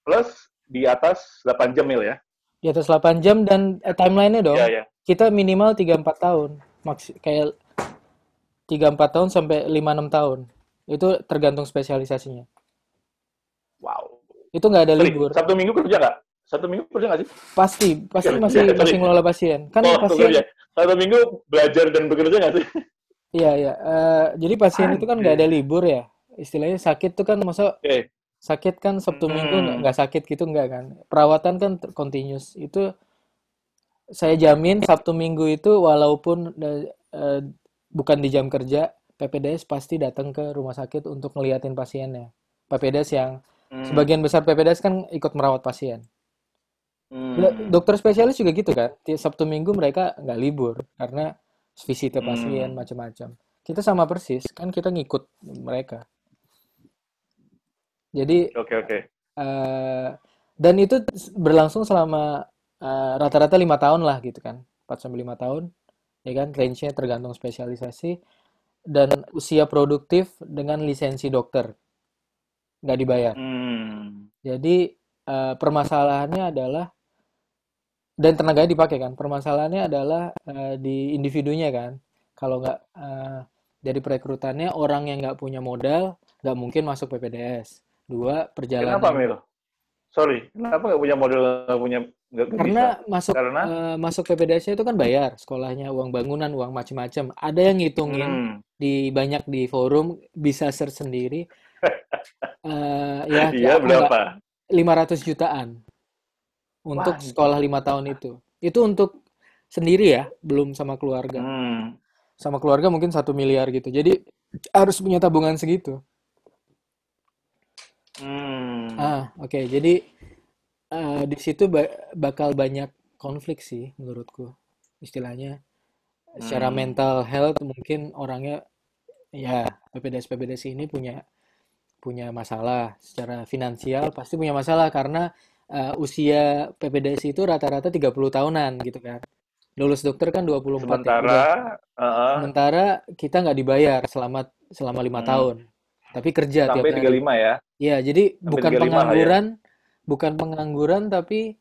plus di atas 8 jam mil ya. di atas 8 jam dan timeline-nya dong, Ya, ya. kita minimal 3-4 tahun, kayak 3-4 tahun sampai 5-6 tahun, itu tergantung spesialisasinya. Wow. Itu nggak ada Sorry, libur. Sabtu Minggu kerja nggak? Sabtu Minggu kerja nggak sih? Pasti, pasti masih Ya, masih sorry. ngelola pasien. Kan Oh, pasien, kerja. Sabtu Minggu belajar dan bekerja nggak sih? iya iya. Jadi pasien itu kan nggak ada Anjir. libur ya. Istilahnya sakit tuh kan masa Oke. sakit kan Sabtu Minggu Hmm. nggak sakit gitu nggak kan. Perawatan kan continuous. Itu saya jamin Sabtu Minggu itu walaupun bukan di jam kerja, PPDS pasti datang ke rumah sakit untuk ngeliatin pasiennya. PPDS yang Hmm. sebagian besar PPDS kan ikut merawat pasien. Hmm. Dokter spesialis juga gitu kan. Tiap Sabtu Minggu mereka nggak libur karena visitnya pasien Hmm. macam-macam. Kita sama persis, kan kita ngikut mereka. Jadi Oke, oke. eh, dan itu berlangsung selama rata-rata 5 tahun lah gitu kan, 4 sampai 5 tahun, ya kan, range-nya tergantung spesialisasi dan usia produktif dengan lisensi dokter nggak dibayar. Hmm. Jadi permasalahannya adalah dan tenaganya dipakai kan. Permasalahannya adalah di individunya kan. Kalau nggak dari perekrutannya orang yang nggak punya modal nggak mungkin masuk PPDS. Dua, Kenapa, perjalanan. Mil? Sorry, kenapa nggak punya model, nggak Karena bisa? masuk Karena, masuk PPDS-nya itu kan bayar, sekolahnya, uang bangunan, uang macam-macam. Ada yang ngitungin hmm, banyak di forum, bisa search sendiri. Ya iya aku nggak, berapa? 500 jutaan Wah, untuk sekolah anjir. 5 tahun itu. Itu untuk sendiri ya, belum sama keluarga. Hmm, Sama keluarga mungkin 1 miliar gitu. Jadi harus punya tabungan segitu. hmm, Oke. Jadi di situ bakal banyak konflik sih menurutku. Istilahnya secara hmm, mental health mungkin orangnya ya PPDS PPDS ini punya punya masalah secara finansial, pasti punya masalah karena usia PPDS itu rata-rata 30 tahunan gitu kan. Lulus dokter kan 24 ya. Sementara, Udah uh, sementara kita nggak dibayar selama 5 tahun, tapi kerja tiap sampai hari. 35 ya, Ya, jadi sampai 35 lah ya. bukan pengangguran tapi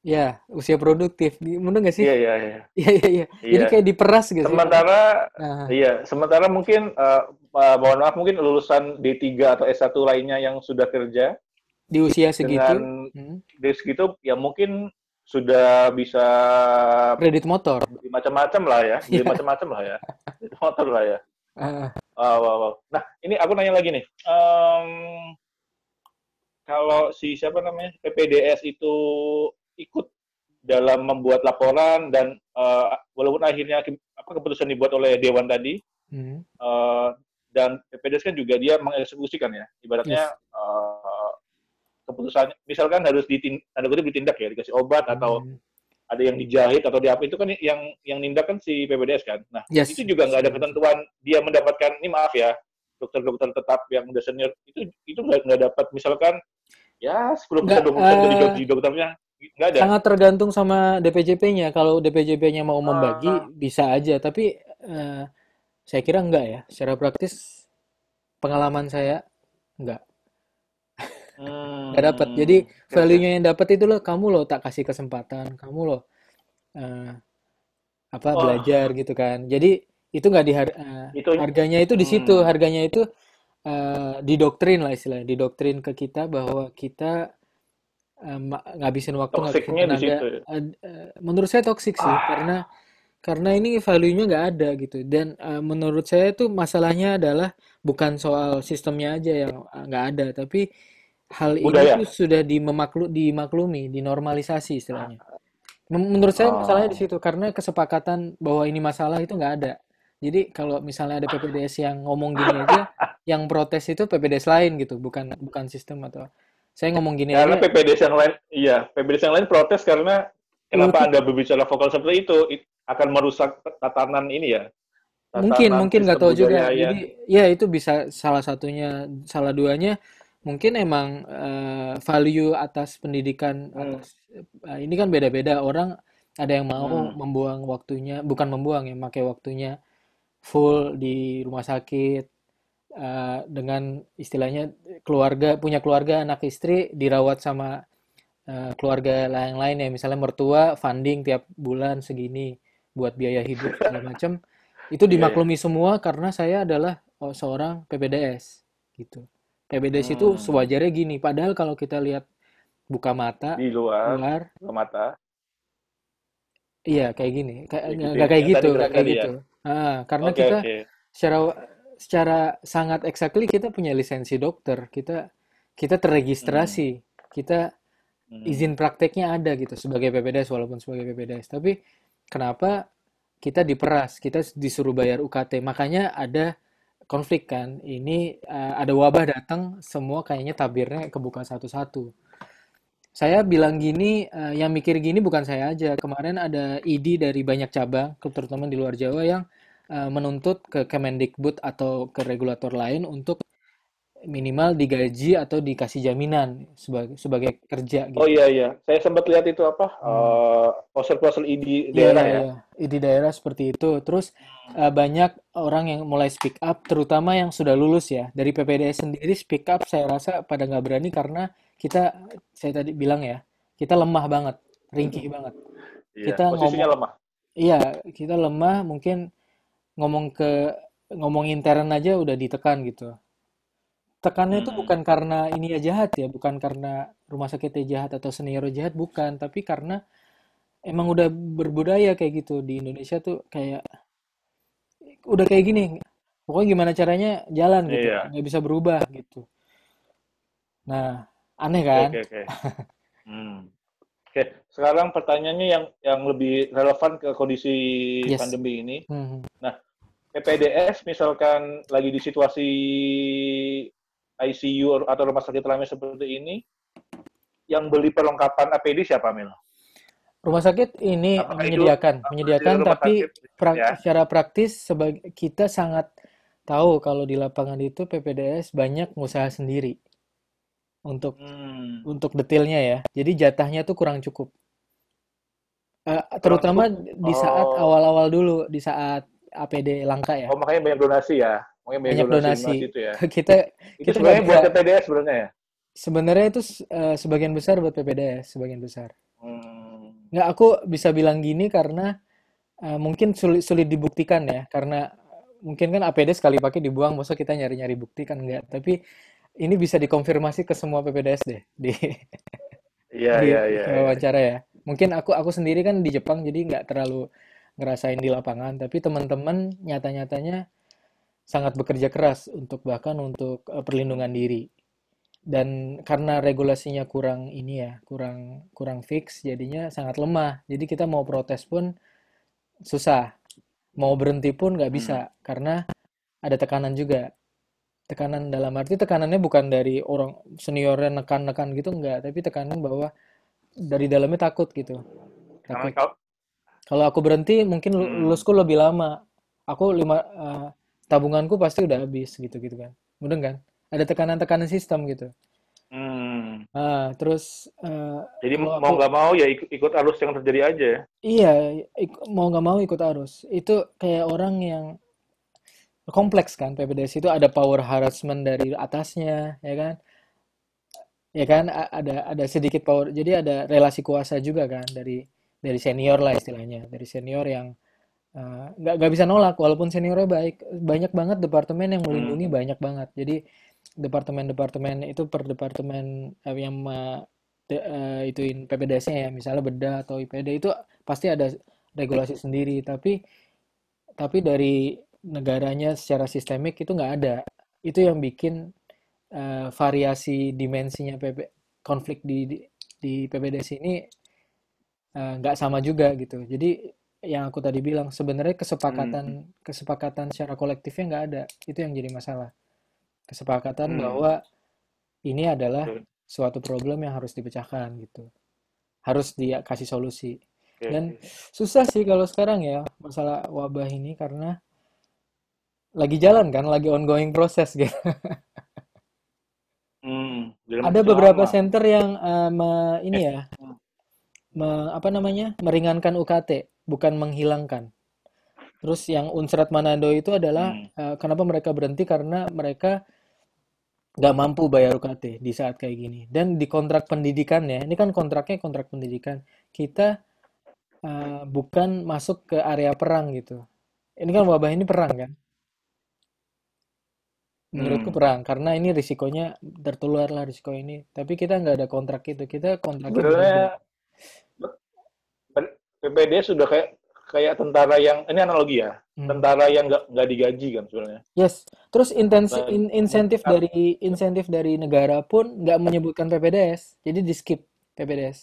ya usia produktif. Bener nggak sih? Iya, iya, iya. Iya, iya, iya. Jadi Iya. kayak diperas gak sih? Sementara, Nah, iya, sementara mungkin, mohon maaf, mungkin lulusan D3 atau S1 lainnya yang sudah kerja, di usia segitu, dengan hmm, dari segitu, ya mungkin sudah bisa kredit motor. beli macam-macam lah ya, beli Ya. macam-macam lah ya, itu motor lah ya. Ah, Wow, wow, wow. Nah, ini aku nanya lagi nih. Kalau si siapa namanya PPDS itu ikut dalam membuat laporan dan walaupun akhirnya keputusan dibuat oleh Dewan tadi, hmm, eh, dan PPDS kan juga dia mengeksekusikan ya, ibaratnya yes. keputusannya misalkan harus tanda kutip ditindak ya, dikasih obat atau Hmm, ada yang dijahit atau diapa itu kan yang nindak kan si PPDS kan. Nah, itu yes, juga nggak ada setuju. ketentuan dia mendapatkan, ini maaf ya, dokter-dokter tetap yang udah senior itu nggak dapat misalkan ya 10% Nggak, 20% dari gaji dokternya, nggak ada. sangat tergantung sama DPJP-nya. Kalau DPJP-nya mau membagi, Ah, bisa aja. Tapi saya kira enggak ya. Secara praktis, pengalaman saya enggak. Nggak dapat. Jadi, oke, oke. value-nya yang dapat itu loh, kamu loh tak kasih kesempatan. Kamu loh eh, Wah, belajar gitu kan. Jadi, itu nggak itu, harganya itu di situ. hmm, Harganya itu didoktrin lah istilahnya. Didoktrin ke kita bahwa kita ngabisin waktu, ngabisin toksiknya di tenaga. situ. Menurut saya toksik sih, Ah, karena ini value-nya nggak ada gitu. Dan menurut saya tuh masalahnya adalah bukan soal sistemnya aja yang nggak ada, tapi hal ini tuh budaya. sudah dimaklumi, dinormalisasi istilahnya. Menurut saya masalahnya di Oh, situ karena kesepakatan bahwa ini masalah itu nggak ada. Jadi kalau misalnya ada PPDS yang ngomong gini aja, yang protes itu PPDS lain gitu, bukan bukan sistem atau saya ngomong gini karena aja. PPDS yang lain, iya, PPDS yang lain protes karena Loh kenapa tuh Anda berbicara vokal seperti itu, akan merusak tatanan ini ya, mungkin tatanan mungkin nggak sistem tahu juga. budaya Jadi yang, ya itu bisa salah satunya, salah duanya mungkin emang value atas pendidikan hmm, atas ini kan beda-beda orang, ada yang mau hmm, membuang waktunya, bukan membuang ya, pakai waktunya full di rumah sakit, dengan istilahnya punya keluarga, anak istri dirawat sama keluarga yang lain ya, misalnya mertua funding tiap bulan segini buat biaya hidup segala macam, itu iya ya, dimaklumi semua karena saya adalah seorang PPDS gitu. PPDS itu hmm, sewajarnya gini, padahal kalau kita lihat buka mata di luar, luar, mata, iya kayak gini, kayak ya gitu nggak ya, kayak yang gitu, tadi nggak jelasin kayak tadi ya. gitu. Karena Oke, kita oke. secara secara sangat exactly kita punya lisensi dokter, kita kita Hmm, terregistrasi, kita izin hmm. prakteknya ada gitu sebagai PPDS walaupun sebagai PPDS. Tapi kenapa kita diperas, kita disuruh bayar UKT? Makanya ada konflik kan. Ini ada wabah datang, semua kayaknya tabirnya kebuka satu-satu. Saya bilang gini, yang mikir gini bukan saya aja. Kemarin ada ID dari banyak cabang, terutama di luar Jawa yang menuntut ke Kemendikbud atau ke regulator lain untuk minimal digaji atau dikasih jaminan sebagai sebagai kerja Oh gitu. iya iya, saya sempat lihat itu apa, Hmm. poster-poster ID Iya, daerah iya, ya. iya. Di daerah seperti itu. Terus banyak orang yang mulai speak up, terutama yang sudah lulus ya. Dari PPDS sendiri speak up, saya rasa pada nggak berani karena kita, saya tadi bilang ya, kita lemah banget, ringkih banget. Iya, Kita posisinya ngomong, lemah. iya, kita lemah, mungkin ngomong ke ngomong intern aja udah ditekan gitu. Tekannya itu Hmm, bukan karena ini ya jahat ya, bukan karena rumah sakitnya jahat atau senior jahat, bukan, tapi karena emang udah berbudaya kayak gitu di Indonesia tuh, kayak udah kayak gini. Pokoknya gimana caranya jalan gitu, iya. nggak bisa berubah gitu. Nah, aneh Oke, kan? oke, oke. Hmm. Oke, sekarang pertanyaannya yang lebih relevan ke kondisi Yes. pandemi ini. Hmm. Nah, PPDS misalkan lagi di situasi ICU atau rumah sakit lainnya seperti ini, yang beli perlengkapan APD siapa, Mil? Rumah sakit ini Apakah itu menyediakan, dari menyediakan, rumah tapi sakit ya? secara praktis sebagai kita sangat tahu kalau di lapangan itu PPDS banyak ngusaha sendiri untuk Hmm, detailnya ya. Jadi jatahnya tuh kurang cukup. kurang Terutama cukup. di saat Oh, awal-awal dulu, di saat APD langka ya. oh makanya banyak donasi ya. Makanya banyak Banyak donasi-donasi donasi. itu ya. Kita Itu kita nggak sebenarnya bisa. buat PPDS sebenarnya ya. Sebenarnya itu sebagian besar buat PPDS, sebagian besar. Hmm, Nggak, aku bisa bilang gini karena mungkin sulit sulit dibuktikan ya, karena mungkin kan APD sekali pakai dibuang, masa kita nyari-nyari bukti kan enggak. Tapi ini bisa dikonfirmasi ke semua PPDS deh di iya di, iya iya di iya. wawancara ya. Mungkin aku sendiri kan di Jepang jadi nggak terlalu ngerasain di lapangan, tapi teman-teman nyata-nyatanya sangat bekerja keras untuk bahkan untuk perlindungan diri. Dan karena regulasinya kurang ini ya, kurang kurang fix, jadinya sangat lemah. Jadi kita mau protes pun susah, mau berhenti pun nggak Hmm. bisa karena ada tekanan juga. Tekanan dalam arti tekanannya bukan dari orang seniornya nekan-nekan gitu nggak, tapi tekanan bahwa dari dalamnya takut gitu. Karena Takut. kalau Kalau aku berhenti mungkin hmm, lulusku lebih lama. Aku tabunganku pasti udah habis gitu-gitu kan. Mudah kan? Ada tekanan-tekanan sistem gitu. hmm. Terus Jadi kalau mau aku nggak mau ya ikut arus yang terjadi aja ya. iya mau nggak mau ikut arus. Itu kayak orang yang kompleks kan PPDS itu ada power harassment dari atasnya, ya kan? Ya kan ada sedikit power. Jadi ada relasi kuasa juga kan dari senior lah istilahnya, dari senior yang nggak bisa nolak walaupun seniornya baik. Banyak banget departemen yang Hmm. melindungi, banyak banget. Jadi departemen-departemen itu per departemen yang ituin PPDS-nya ya, misalnya bedah atau IPD itu pasti ada regulasi sendiri, tapi dari negaranya secara sistemik itu nggak ada. Itu yang bikin variasi dimensinya konflik di PPDS ini nggak sama juga gitu. Jadi yang aku tadi bilang sebenarnya kesepakatan Hmm. kesepakatan secara kolektifnya nggak ada. Itu yang jadi masalah. Kesepakatan Hmm. bahwa ini adalah Oke, suatu problem yang harus dipecahkan gitu. Harus dikasih solusi. oke, Dan oke. susah sih kalau sekarang ya masalah wabah ini karena lagi jalan kan, lagi ongoing proses gitu. Dalam Ada masih beberapa lama. center yang ini Eh, ya, hmm. apa namanya, meringankan UKT, bukan menghilangkan. Terus yang Unsrat Manado itu adalah Hmm. kenapa mereka berhenti karena mereka nggak mampu bayar UKT di saat kayak gini. Dan di kontrak pendidikannya, ini kan kontraknya kontrak pendidikan, kita bukan masuk ke area perang gitu. Ini kan wabah ini perang kan? Menurutku Hmm. perang karena ini risikonya tertular lah risiko ini. Tapi kita nggak ada kontrak itu, kita kontraknya beda. Sebenarnya PPD sudah kayak kayak tentara yang ini analogi ya. Hmm. Tentara yang nggak digaji kan sebenarnya. Yes, terus Nah, insentif dari negara pun nggak menyebutkan PPDS, jadi di skip PPDS.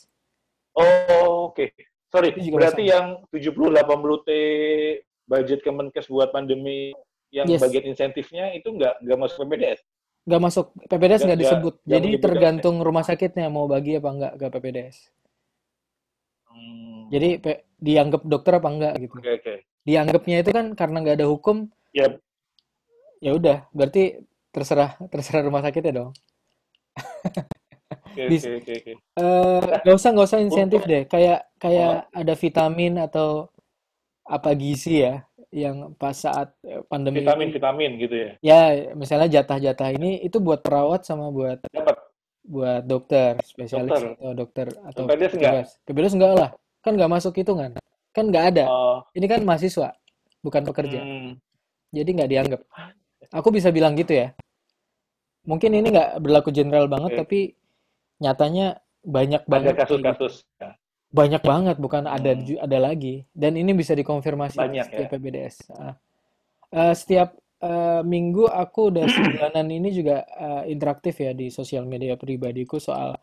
oh, oke. Sorry, Itu juga berarti masalah. yang 70-80 T budget Kemenkes buat pandemi yang Yes, bagian insentifnya itu nggak masuk PPDS, nggak masuk PPDS nggak nggak disebut. nggak Jadi menyebutkan tergantung rumah sakitnya mau bagi apa nggak ke PPDS. Jadi hmm, dianggap dokter apa enggak gitu. oke oke Dianggapnya itu kan karena nggak ada hukum, ya ya udah berarti terserah terserah rumah sakitnya dong. oke Di, oke oke oke. Nah, nggak usah insentif untuk deh. Kayak kayak oh, ada vitamin atau apa gizi ya yang pas saat pandemi ini vitamin vitamin gitu ya ya misalnya jatah-jatah ini itu buat perawat sama buat dapat buat dokter spesialis dokter atau PPDS enggak petugas. PPDS enggak lah, kan nggak masuk hitungan, kan nggak ada. oh Ini kan mahasiswa, bukan pekerja, hmm, jadi nggak dianggap. Aku bisa bilang gitu ya. Mungkin ini nggak berlaku general banget, oke. tapi nyatanya banyak Ada banget kayak gitu. kasus-kasus ya. Banyak banget, bukan ada Hmm, ada lagi. Dan ini bisa dikonfirmasi ke banyak ya setiap PPDS. Setiap minggu aku udah sebulanan ini juga interaktif ya di sosial media pribadiku soal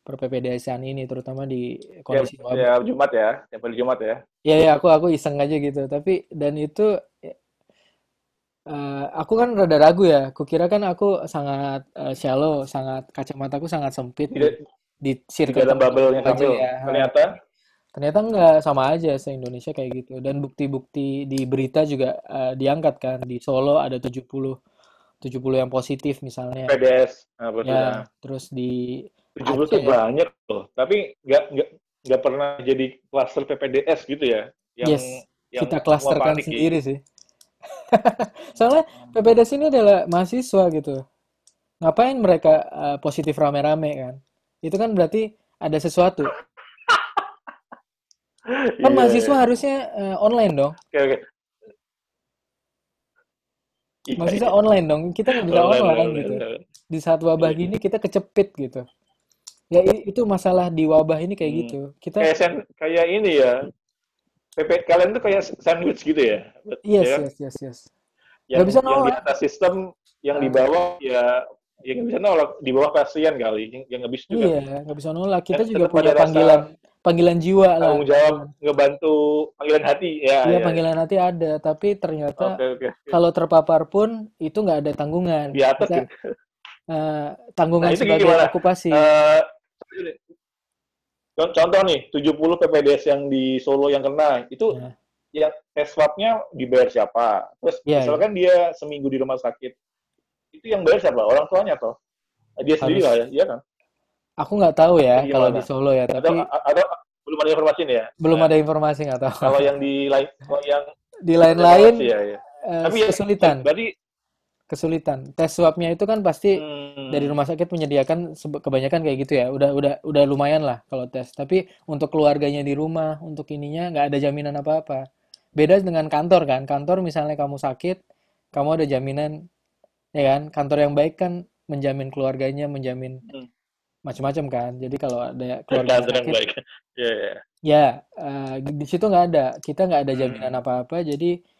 per-PPDS-an ini, terutama di tiap kondisi wabah. tiap Jumat ya tiap hari Jumat ya Ya, ya aku iseng aja gitu. Tapi dan itu aku kan rada ragu ya. Kukira kan aku sangat shallow, sangat kacamataku sangat sempit tidak di di circle dalam teman-temanku bubble-nya aja Kamil ya. ternyata Ternyata enggak, sama aja se-Indonesia kayak gitu. Dan bukti-bukti di berita juga diangkat kan. Di Solo ada 70 yang positif misalnya. PDS apa sih? Ya, terus di 70 tuh Aceh, banyak loh. Tapi nggak pernah jadi klaster PPDS gitu ya. Yang yes, yang kita semua klasterkan panik ya. sendiri sih. Soalnya PPDS ini adalah mahasiswa gitu. Ngapain mereka positif rame-rame kan? Itu kan berarti ada sesuatu. Kan Iya, mahasiswa iya. harusnya online dong. Oke, oke. Iya, Mahasiswa iya. online dong. Kita nggak bisa Online, online online, gitu. online. Di saat wabah Iya. gini kita kecepit gitu. Ya itu masalah di wabah ini kayak Hmm. gitu. Kita Kayak ini ya. Kalian tuh kayak sandwich gitu ya. Ya yes kan? yes yes yes. Nggak bisa Yang di nolak. atas sistem, yang di Ah, bawah ya yang nggak bisa nolak, di bawah pasien kali, yang nggak bisa juga. iya, nggak bisa nolak. Kita Dan juga tetap punya ada panggilan rasa panggilan jiwa lah. tanggung jawab Panggilan. ngebantu panggilan hati. Ya, Iya, ya, ya. panggilan hati ada, tapi ternyata Oke, oke, oke. kalau terpapar pun itu nggak ada tanggungan. Di atas Kita gitu. Nah, tanggungan itu sebagai gimana? okupasi. Eh, contoh nih, 70 PPDS yang di Solo yang kena, itu Nah, yang tes swabnya dibayar siapa? Terus iya ya, misalkan dia seminggu di rumah sakit, itu yang bayar siapa? Orang tuanya toh? Dia sendiri lah harus. ya, iya kan? Aku nggak tahu ya Atau kalau di gimana? Solo ya, Atau, tapi atau belum ada informasi nih ya? belum Nah, ada informasi nggak tahu. kalau yang di lain, kalau yang Di belum ada informasi lain-lain ya, ya. Tapi ya, kesulitan. berarti Kesulitan. Tes swabnya itu kan pasti dari hmm, rumah sakit menyediakan kebanyakan kayak gitu ya. Udah lumayan lah kalau tes. Tapi untuk keluarganya di rumah, untuk ininya nggak ada jaminan apa-apa. Beda dengan kantor kan. Kantor misalnya kamu sakit, kamu ada jaminan, ya kan? Kantor yang baik kan menjamin keluarganya, menjamin hmm, macam-macam kan. Jadi kalau ada keluarga kader yang sakit, baik. Ya, ya. ya di situ nggak ada. Kita nggak ada jaminan Hmm, apa-apa. Jadi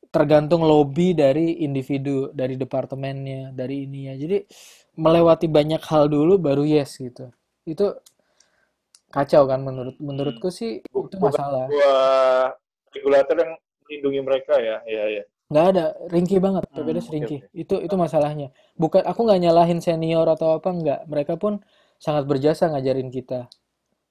tergantung lobby dari individu, dari departemennya, dari ininya. Jadi melewati banyak hal dulu baru yes gitu. Itu kacau kan hmm. menurutku sih itu Bukan masalah. sebuah regulator yang melindungi mereka ya, ya, ya. Nggak ada, ringkih banget, PPDS Oke, ringkih. oke. Itu masalahnya. Bukan aku nggak nyalahin senior atau apa nggak. Mereka pun sangat berjasa ngajarin kita.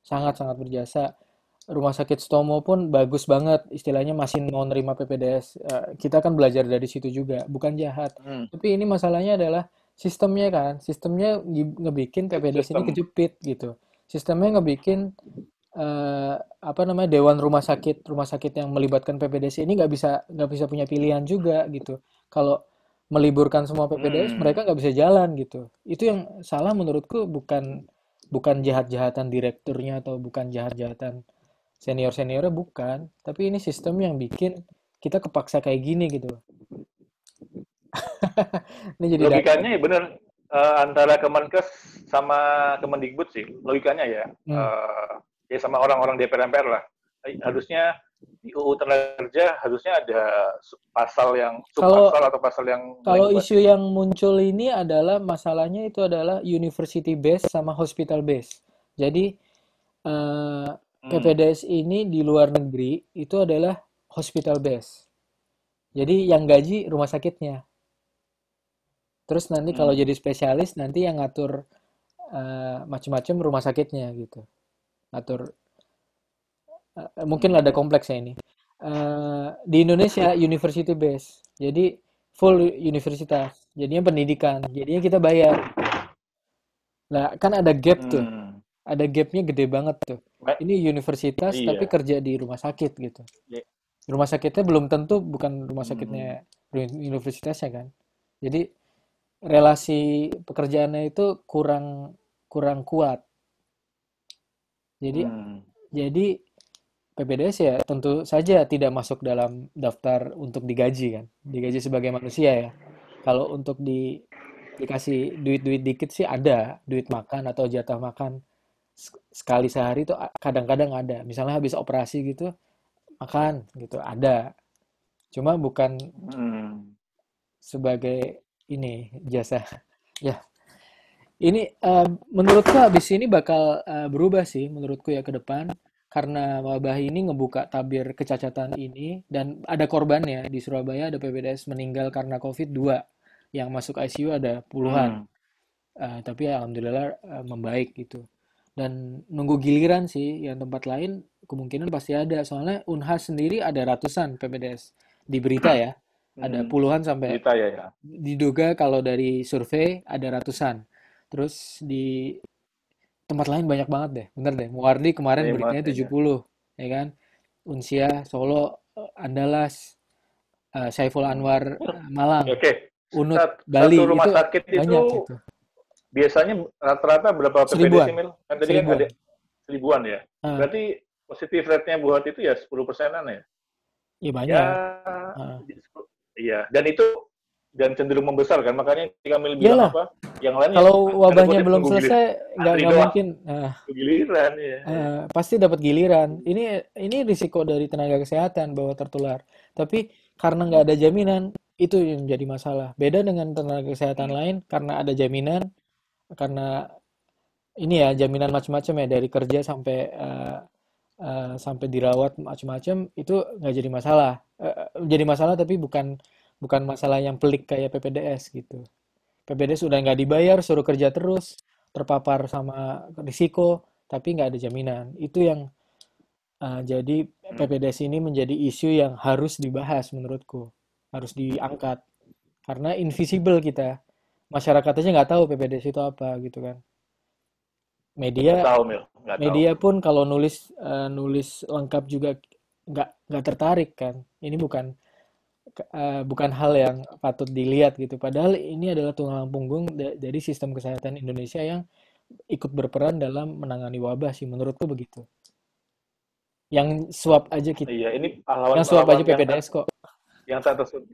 Sangat-sangat berjasa. Rumah sakit Stomo pun bagus banget, istilahnya masih mau nerima PPDS. Kita kan belajar dari situ juga, bukan jahat. Hmm. Tapi ini masalahnya adalah sistemnya kan, sistemnya ngebikin PPDS ini Sistem. kejepit gitu. Sistemnya ngebikin apa namanya dewan rumah sakit yang melibatkan PPDS ini nggak bisa punya pilihan juga gitu. Kalau meliburkan semua PPDS, Hmm. mereka nggak bisa jalan gitu. Itu yang salah menurutku bukan bukan jahat-jahatan direkturnya atau bukan jahat-jahatan senior-seniornya bukan, tapi ini sistem yang bikin kita kepaksa kayak gini gitu. Ini jadi datar. Logikanya ya benar, antara Kemenkes sama Kemendikbud sih logikanya ya. Hmm. Ya sama orang-orang DPR MPR lah. Harusnya di UU Tenaga Kerja harusnya ada pasal yang Kalau subpasal atau pasal yang kalau melengkapi isu yang muncul ini adalah masalahnya itu adalah university base sama hospital base. Jadi eh, hmm. PPDS ini di luar negeri itu adalah hospital base. Jadi yang gaji rumah sakitnya. Terus nanti kalau Hmm. jadi spesialis nanti yang ngatur macam-macam rumah sakitnya gitu. Ngatur mungkin ada Hmm. kompleksnya ini. Di Indonesia university base, jadi full universitas, jadinya pendidikan, jadinya kita bayar. Nah, kan ada gap tuh, Hmm. ada gapnya gede banget tuh. Ba- Ini universitas tapi iya. kerja di rumah sakit gitu. Ya. Rumah sakitnya belum tentu bukan rumah sakitnya Hmm. universitasnya kan. Jadi relasi pekerjaannya itu kurang kurang kuat. Jadi Hmm. jadi PPDS ya tentu saja tidak masuk dalam daftar untuk digaji kan, digaji sebagai manusia ya. Kalau untuk dikasih duit-duit dikit sih ada, duit makan atau jatah makan sekali sehari itu kadang-kadang ada. Misalnya habis operasi gitu, makan gitu, ada. Cuma bukan Hmm. sebagai ini jasa. Ya, ini menurutku habis ini bakal berubah sih menurutku ya ke depan karena wabah ini ngebuka tabir kecacatan ini dan ada korbannya di Surabaya ada PPDS meninggal karena COVID 2 yang masuk ICU ada puluhan. Hmm. Tapi alhamdulillah membaik gitu. dan nunggu giliran sih. Yang tempat lain kemungkinan pasti ada. Soalnya Unhas sendiri ada ratusan PPDS di berita ya. Ada Hmm, puluhan sampai berita ya, ya. diduga kalau dari survei ada ratusan. Terus di tempat lain banyak banget deh. Bener deh. Muwardi kemarin Banyak banget beritanya kayaknya. 70, ya kan? Unsia, Solo, Andalas, Saiful Hmm. Anwar, Malang, Oke, Unut, satu Bali. rumah Itu sakit itu banyak itu. biasanya rata-rata berapa PPD sih, Seribuan. Mil? Kan tadi kan ada Seribuan. 1.000-an ya. Ah, Berarti positif rate-nya buat itu ya 10%-an ya? ya Ya, banyak. Ah. iya. Dan cenderung membesar kan. Makanya ketika Mil bilang Iyalah, apa, yang lain ya, kalau tanda wabahnya kutip belum nunggu selesai, nggak antri nggak doang. mungkin. Nunggu giliran, ya. Ya. Pasti dapat giliran. Ini risiko dari tenaga kesehatan bahwa tertular. Tapi karena nggak Hmm. ada jaminan, itu yang jadi masalah. Beda dengan tenaga kesehatan Hmm. lain, karena ada jaminan, karena ini ya jaminan macam-macam ya dari kerja sampai sampai dirawat macam-macam itu nggak jadi masalah. Jadi masalah tapi bukan bukan masalah yang pelik kayak PPDS gitu. PPDS udah nggak dibayar, suruh kerja terus, terpapar sama risiko, tapi nggak ada jaminan. Itu yang jadi Hmm. PPDS ini menjadi isu yang harus dibahas menurutku, harus diangkat karena invisible kita. Masyarakat aja nggak tahu PPDS itu apa gitu kan. Nggak Media tahu, Mil. Nggak tahu. media pun kalau nulis nulis lengkap juga nggak tertarik kan. Ini bukan hal yang patut dilihat gitu. Padahal ini adalah tulang punggung dari sistem kesehatan Indonesia yang ikut berperan dalam menangani wabah sih menurutku begitu. Yang swab aja kita, Iya, ini yang swab pahlawan-pahlawan aja PPDS kok. yang tak tersebut.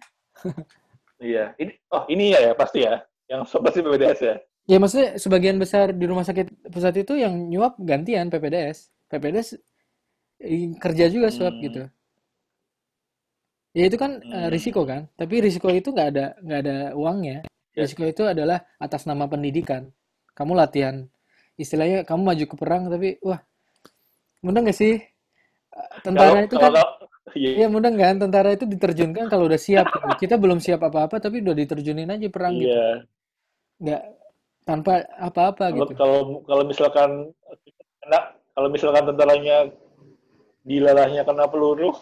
Iya. Ini ya pasti ya. Yang pasti PPDS ya. Ya maksudnya sebagian besar di rumah sakit pusat itu yang nyuap gantian PPDS. PPDS kerja juga swab Hmm. gitu. Ya itu kan risiko Hmm. kan. Tapi risiko itu nggak ada uangnya. Ya, Risiko itu adalah atas nama pendidikan. Kamu latihan, istilahnya kamu maju ke perang tapi wah mudah nggak sih? Tentara kalau itu kalau kan, nggak, iya, ya mudah kan tentara itu diterjunkan kalau udah siap gitu. Kita belum siap apa-apa tapi udah diterjunin aja perang gitu. iya. Nggak tanpa apa-apa Kalau gitu. kalau kalau misalkan kena, kalau misalkan tentaranya dilalahnya kena peluru,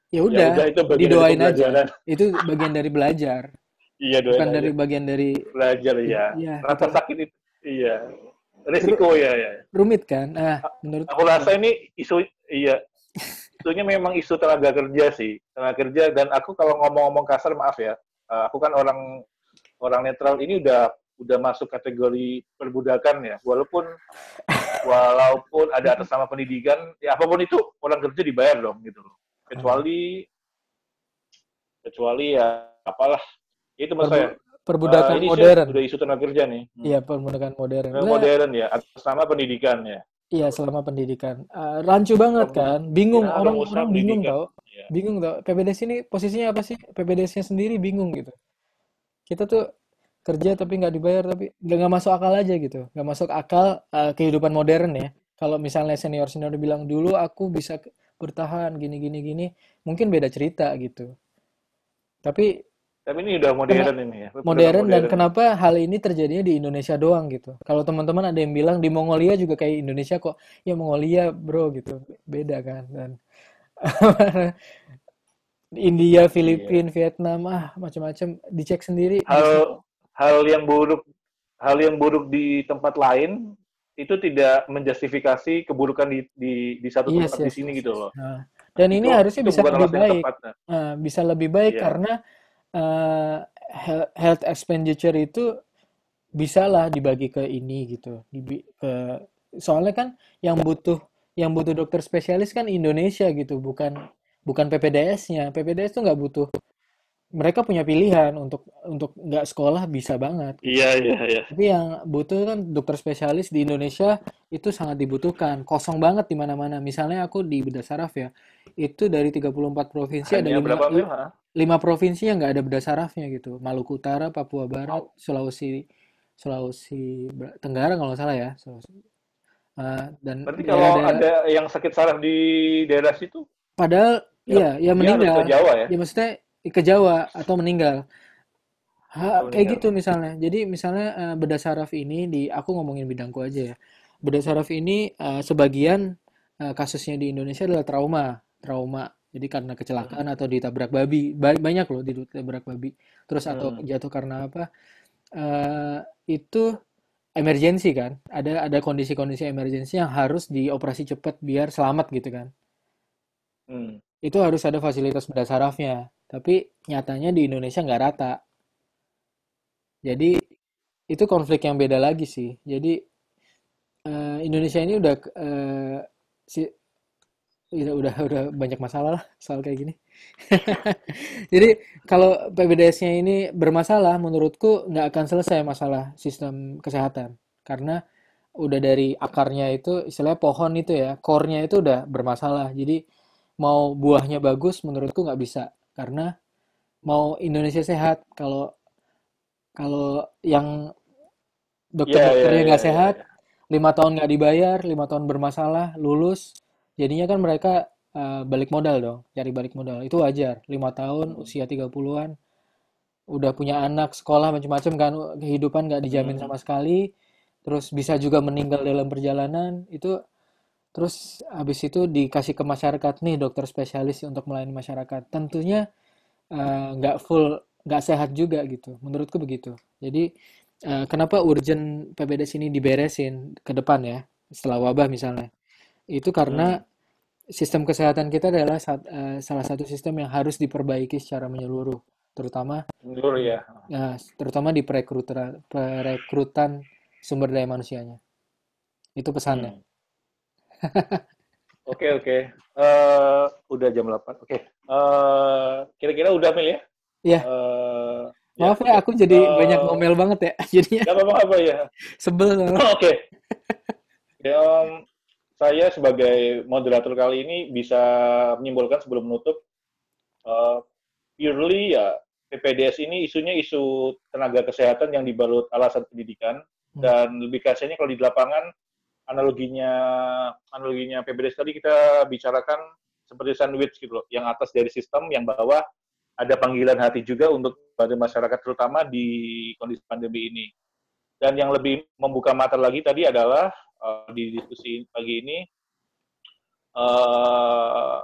Ya ya udah, udah itu bagian dari didoain aja. pembelajaran. Itu bagian dari belajar, Iya, doain bukan aja. dari bagian dari Belajar ya. ya Rasa kita sakit itu, iya. Resiko ya, ya. rumit kan. Aku Menurutku rasa ini isu, iya, isunya memang isu tenaga kerja sih, tenaga kerja. Dan aku kalau ngomong-ngomong kasar, maaf ya, aku kan orang orang netral ini udah masuk kategori perbudakan ya. Walaupun ada atas nama pendidikan, ya apapun itu orang kerja dibayar dong gitu loh. ah, Kecuali kecuali ya apalah. Itu menurut saya. perbudakan Ini sih modern. udah isu tenaga kerja nih. Iya, perbudakan modern. Nah, Modern ya, atas nama pendidikan ya. iya selama pendidikan. Rancu banget kan. Bingung, Ya, orang-orang rumusan bingung pendidikan. tau. Ya. Bingung tau. PPDS ini posisinya apa sih? PPDS-nya sendiri bingung gitu. Kita tuh kerja tapi nggak dibayar tapi nggak masuk akal aja gitu. Nggak masuk akal kehidupan modern ya. Kalau misalnya senior-senior bilang dulu aku bisa bertahan gini gini gini, mungkin beda cerita gitu. Tapi Tapi ini udah kena modern ini ya, perbudakan modern dan modern ini. kenapa hal ini terjadinya di Indonesia doang gitu. Kalau teman-teman ada yang bilang di Mongolia juga kayak Indonesia kok. Ya Mongolia bro gitu. Beda kan. Dan India, Iya. Filipina, Vietnam, macam-macam dicek sendiri di sini. Hal hal yang buruk hal yang buruk di tempat lain itu tidak menjustifikasi keburukan di satu Yes, tempat di yes, sini yes, gitu yes. loh. Nah, dan ini harusnya Itu bisa bukan lebih alasan yang baik. tepat. Nah. Bisa lebih baik Iya. karena eh, health expenditure itu bisalah dibagi ke ini gitu. Soalnya kan yang butuh yang butuh dokter spesialis kan Indonesia gitu, bukan bukan PPDS-nya. PPDS tuh nggak butuh. Mereka punya pilihan untuk nggak sekolah bisa banget gitu. Iya, iya, iya. Tapi yang butuh kan dokter spesialis di Indonesia itu sangat dibutuhkan. Kosong banget di mana-mana. Misalnya aku di bedah saraf ya. Itu dari 34 provinsi ada Hanya berapa mil? 5 provinsi yang nggak ada bedah sarafnya gitu. Maluku Utara, Papua Barat, Wow. Sulawesi Tenggara kalau nggak salah ya. Dan Berarti kalau daerah-daerah ada yang sakit saraf di daerah situ, padahal ya iya ya dia harus ke meninggal. Jawa ya, Ya maksudnya ke Jawa atau meninggal. atau Kayak meninggal. gitu misalnya. Jadi misalnya bedah saraf ini aku ngomongin bidangku aja ya. bedah saraf ini sebagian kasusnya di Indonesia adalah trauma. Jadi karena kecelakaan atau ditabrak babi, banyak loh ditabrak babi. Terus atau Hmm. jatuh karena apa? Itu emergency kan? Ada kondisi-kondisi emergency yang harus dioperasi cepat biar selamat gitu kan? Hmm. Itu harus ada fasilitas bedah sarafnya. Tapi nyatanya di Indonesia nggak rata. Jadi itu konflik yang beda lagi sih. Jadi Indonesia ini udah si udah banyak masalah lah soal kayak gini. Jadi kalau PBDS-nya ini bermasalah, menurutku nggak akan selesai masalah sistem kesehatan. Karena udah dari akarnya itu, istilahnya pohon itu ya, core-nya itu udah bermasalah. Jadi mau buahnya bagus, menurutku nggak bisa. Karena mau Indonesia sehat, kalau kalau yang Iya, iya, dokter-dokternya iya, nggak iya, sehat, iya. 5 tahun nggak dibayar, 5 tahun bermasalah, lulus, jadinya kan mereka balik modal dong, cari balik modal. Itu wajar. 5 tahun, Hmm. usia 30-an, udah punya anak, sekolah, macam-macam kan, kehidupan nggak dijamin Hmm. sama sekali, terus bisa juga meninggal dalam perjalanan, itu terus habis itu dikasih ke masyarakat nih dokter spesialis untuk melayani masyarakat. Tentunya nggak full, nggak sehat juga gitu. Menurutku begitu. Jadi kenapa urgent PPDS ini diberesin ke depan ya, setelah wabah misalnya? Itu karena Hmm. sistem kesehatan kita adalah salah satu sistem yang harus diperbaiki secara menyeluruh, terutama Mundur di ya. terutama di perekrutan sumber daya manusianya. Itu pesannya. Hmm. Oke, oke. Udah jam 8. Oke. Kira-kira udah, Mil ya? Ya, Ya, maaf ya oke. aku jadi banyak ngomel banget ya. Jadinya Gak apa-apa apa ya. sebel soalnya. Oke. Ya, saya sebagai moderator kali ini bisa menyimpulkan sebelum menutup, eh, purely ya PPDS ini isunya isu tenaga kesehatan yang dibalut alasan pendidikan, Hmm. dan lebih kasarnya kalau di lapangan analoginya analoginya PPDS tadi kita bicarakan seperti sandwich gitu loh, yang atas dari sistem, yang bawah ada panggilan hati juga untuk pada masyarakat terutama di kondisi pandemi ini. Dan yang lebih membuka mata lagi tadi adalah di diskusi pagi ini, uh,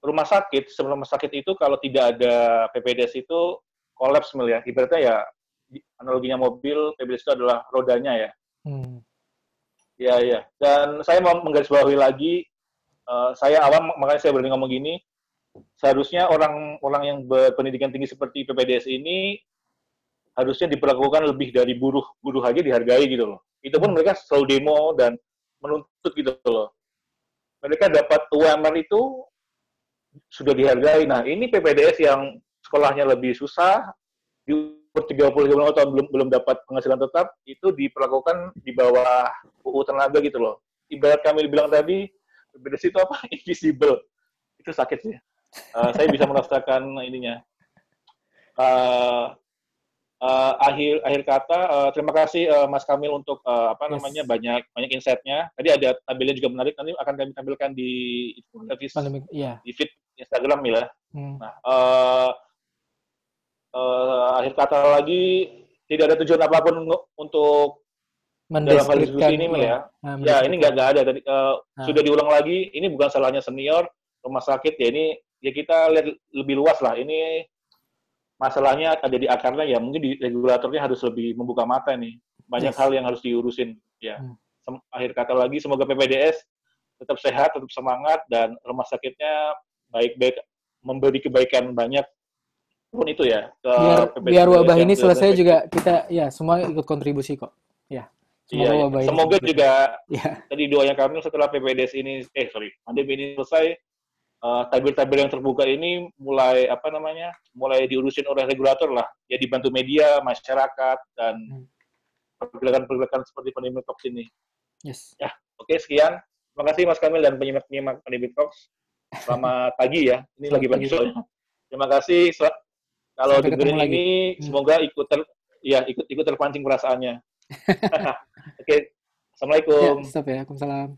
rumah sakit itu kalau tidak ada PPDS itu kolaps, ya. Ibaratnya ya analoginya mobil, PPDS itu adalah rodanya ya. Hmm. Ya, ya. Dan saya mau menggarisbawahi lagi, saya awam makanya saya berani ngomong gini, seharusnya orang-orang yang berpendidikan tinggi seperti PPDS ini harusnya diperlakukan lebih dari buruh, buruh aja dihargai gitu loh. Itu pun Hmm. mereka selalu demo dan menuntut gitu loh. Mereka dapat UMR itu sudah dihargai. Nah, ini PPDS yang sekolahnya lebih susah, di umur 30 tahun belum belum dapat penghasilan tetap, itu diperlakukan di bawah UU tenaga gitu loh. Ibarat kami bilang tadi, PPDS itu apa? Invisible. Itu sakit sih. Saya bisa merasakan ininya. Uh, akhir akhir kata, terima kasih Mas Kamil untuk apa namanya, Yes. banyak banyak insight-nya. Tadi ada tabelnya juga menarik, nanti akan kami tampilkan di Pandemik, iya. di feed Instagram ya. Hmm. Nah, akhir kata lagi, tidak ada tujuan apapun untuk dalam hal Mendeskripsikan, diskusi ini, Mil ya. ya. Nah, Ya, ini mendeskripsikan. nggak ada tadi. Nah, Sudah diulang lagi, ini bukan salahnya senior rumah sakit ya. Ini ya kita lihat lebih luas lah. Ini masalahnya ada di akarnya ya. Mungkin di regulatornya harus lebih membuka mata nih. Banyak hal yes. yang harus diurusin. Ya. Hmm. Akhir kata lagi, semoga PPDS tetap sehat, tetap semangat, dan rumah sakitnya baik-baik, memberi kebaikan banyak pun itu ya ke Biar biar PPDS wabah yang ini benar-benar selesai juga efektif. kita ya semua ikut kontribusi kok. Ya, Iya, semoga iya. wabah ini Semoga cepat berakhir. juga Ya, tadi doanya kami setelah PPDS ini, pandemi ini selesai, tabir-tabir yang terbuka ini mulai apa namanya, mulai diurusin oleh regulator lah, ya dibantu media, masyarakat, dan hmm. pergerakan-pergerakan seperti pandemi Talks ini. Yes. Ya, oke, sekian. Terima kasih Mas Kamil dan penyimak-penyimak pandemi Talks. Selamat pagi ya, ini lagi Selamat pagi pagi. soalnya. Terima kasih. Kalau Sampai ketemu dengerin lagi. ini, Hmm. semoga ikut terpancing perasaannya. Oke, Ya, assalamualaikum. stop ya. Waalaikumsalam.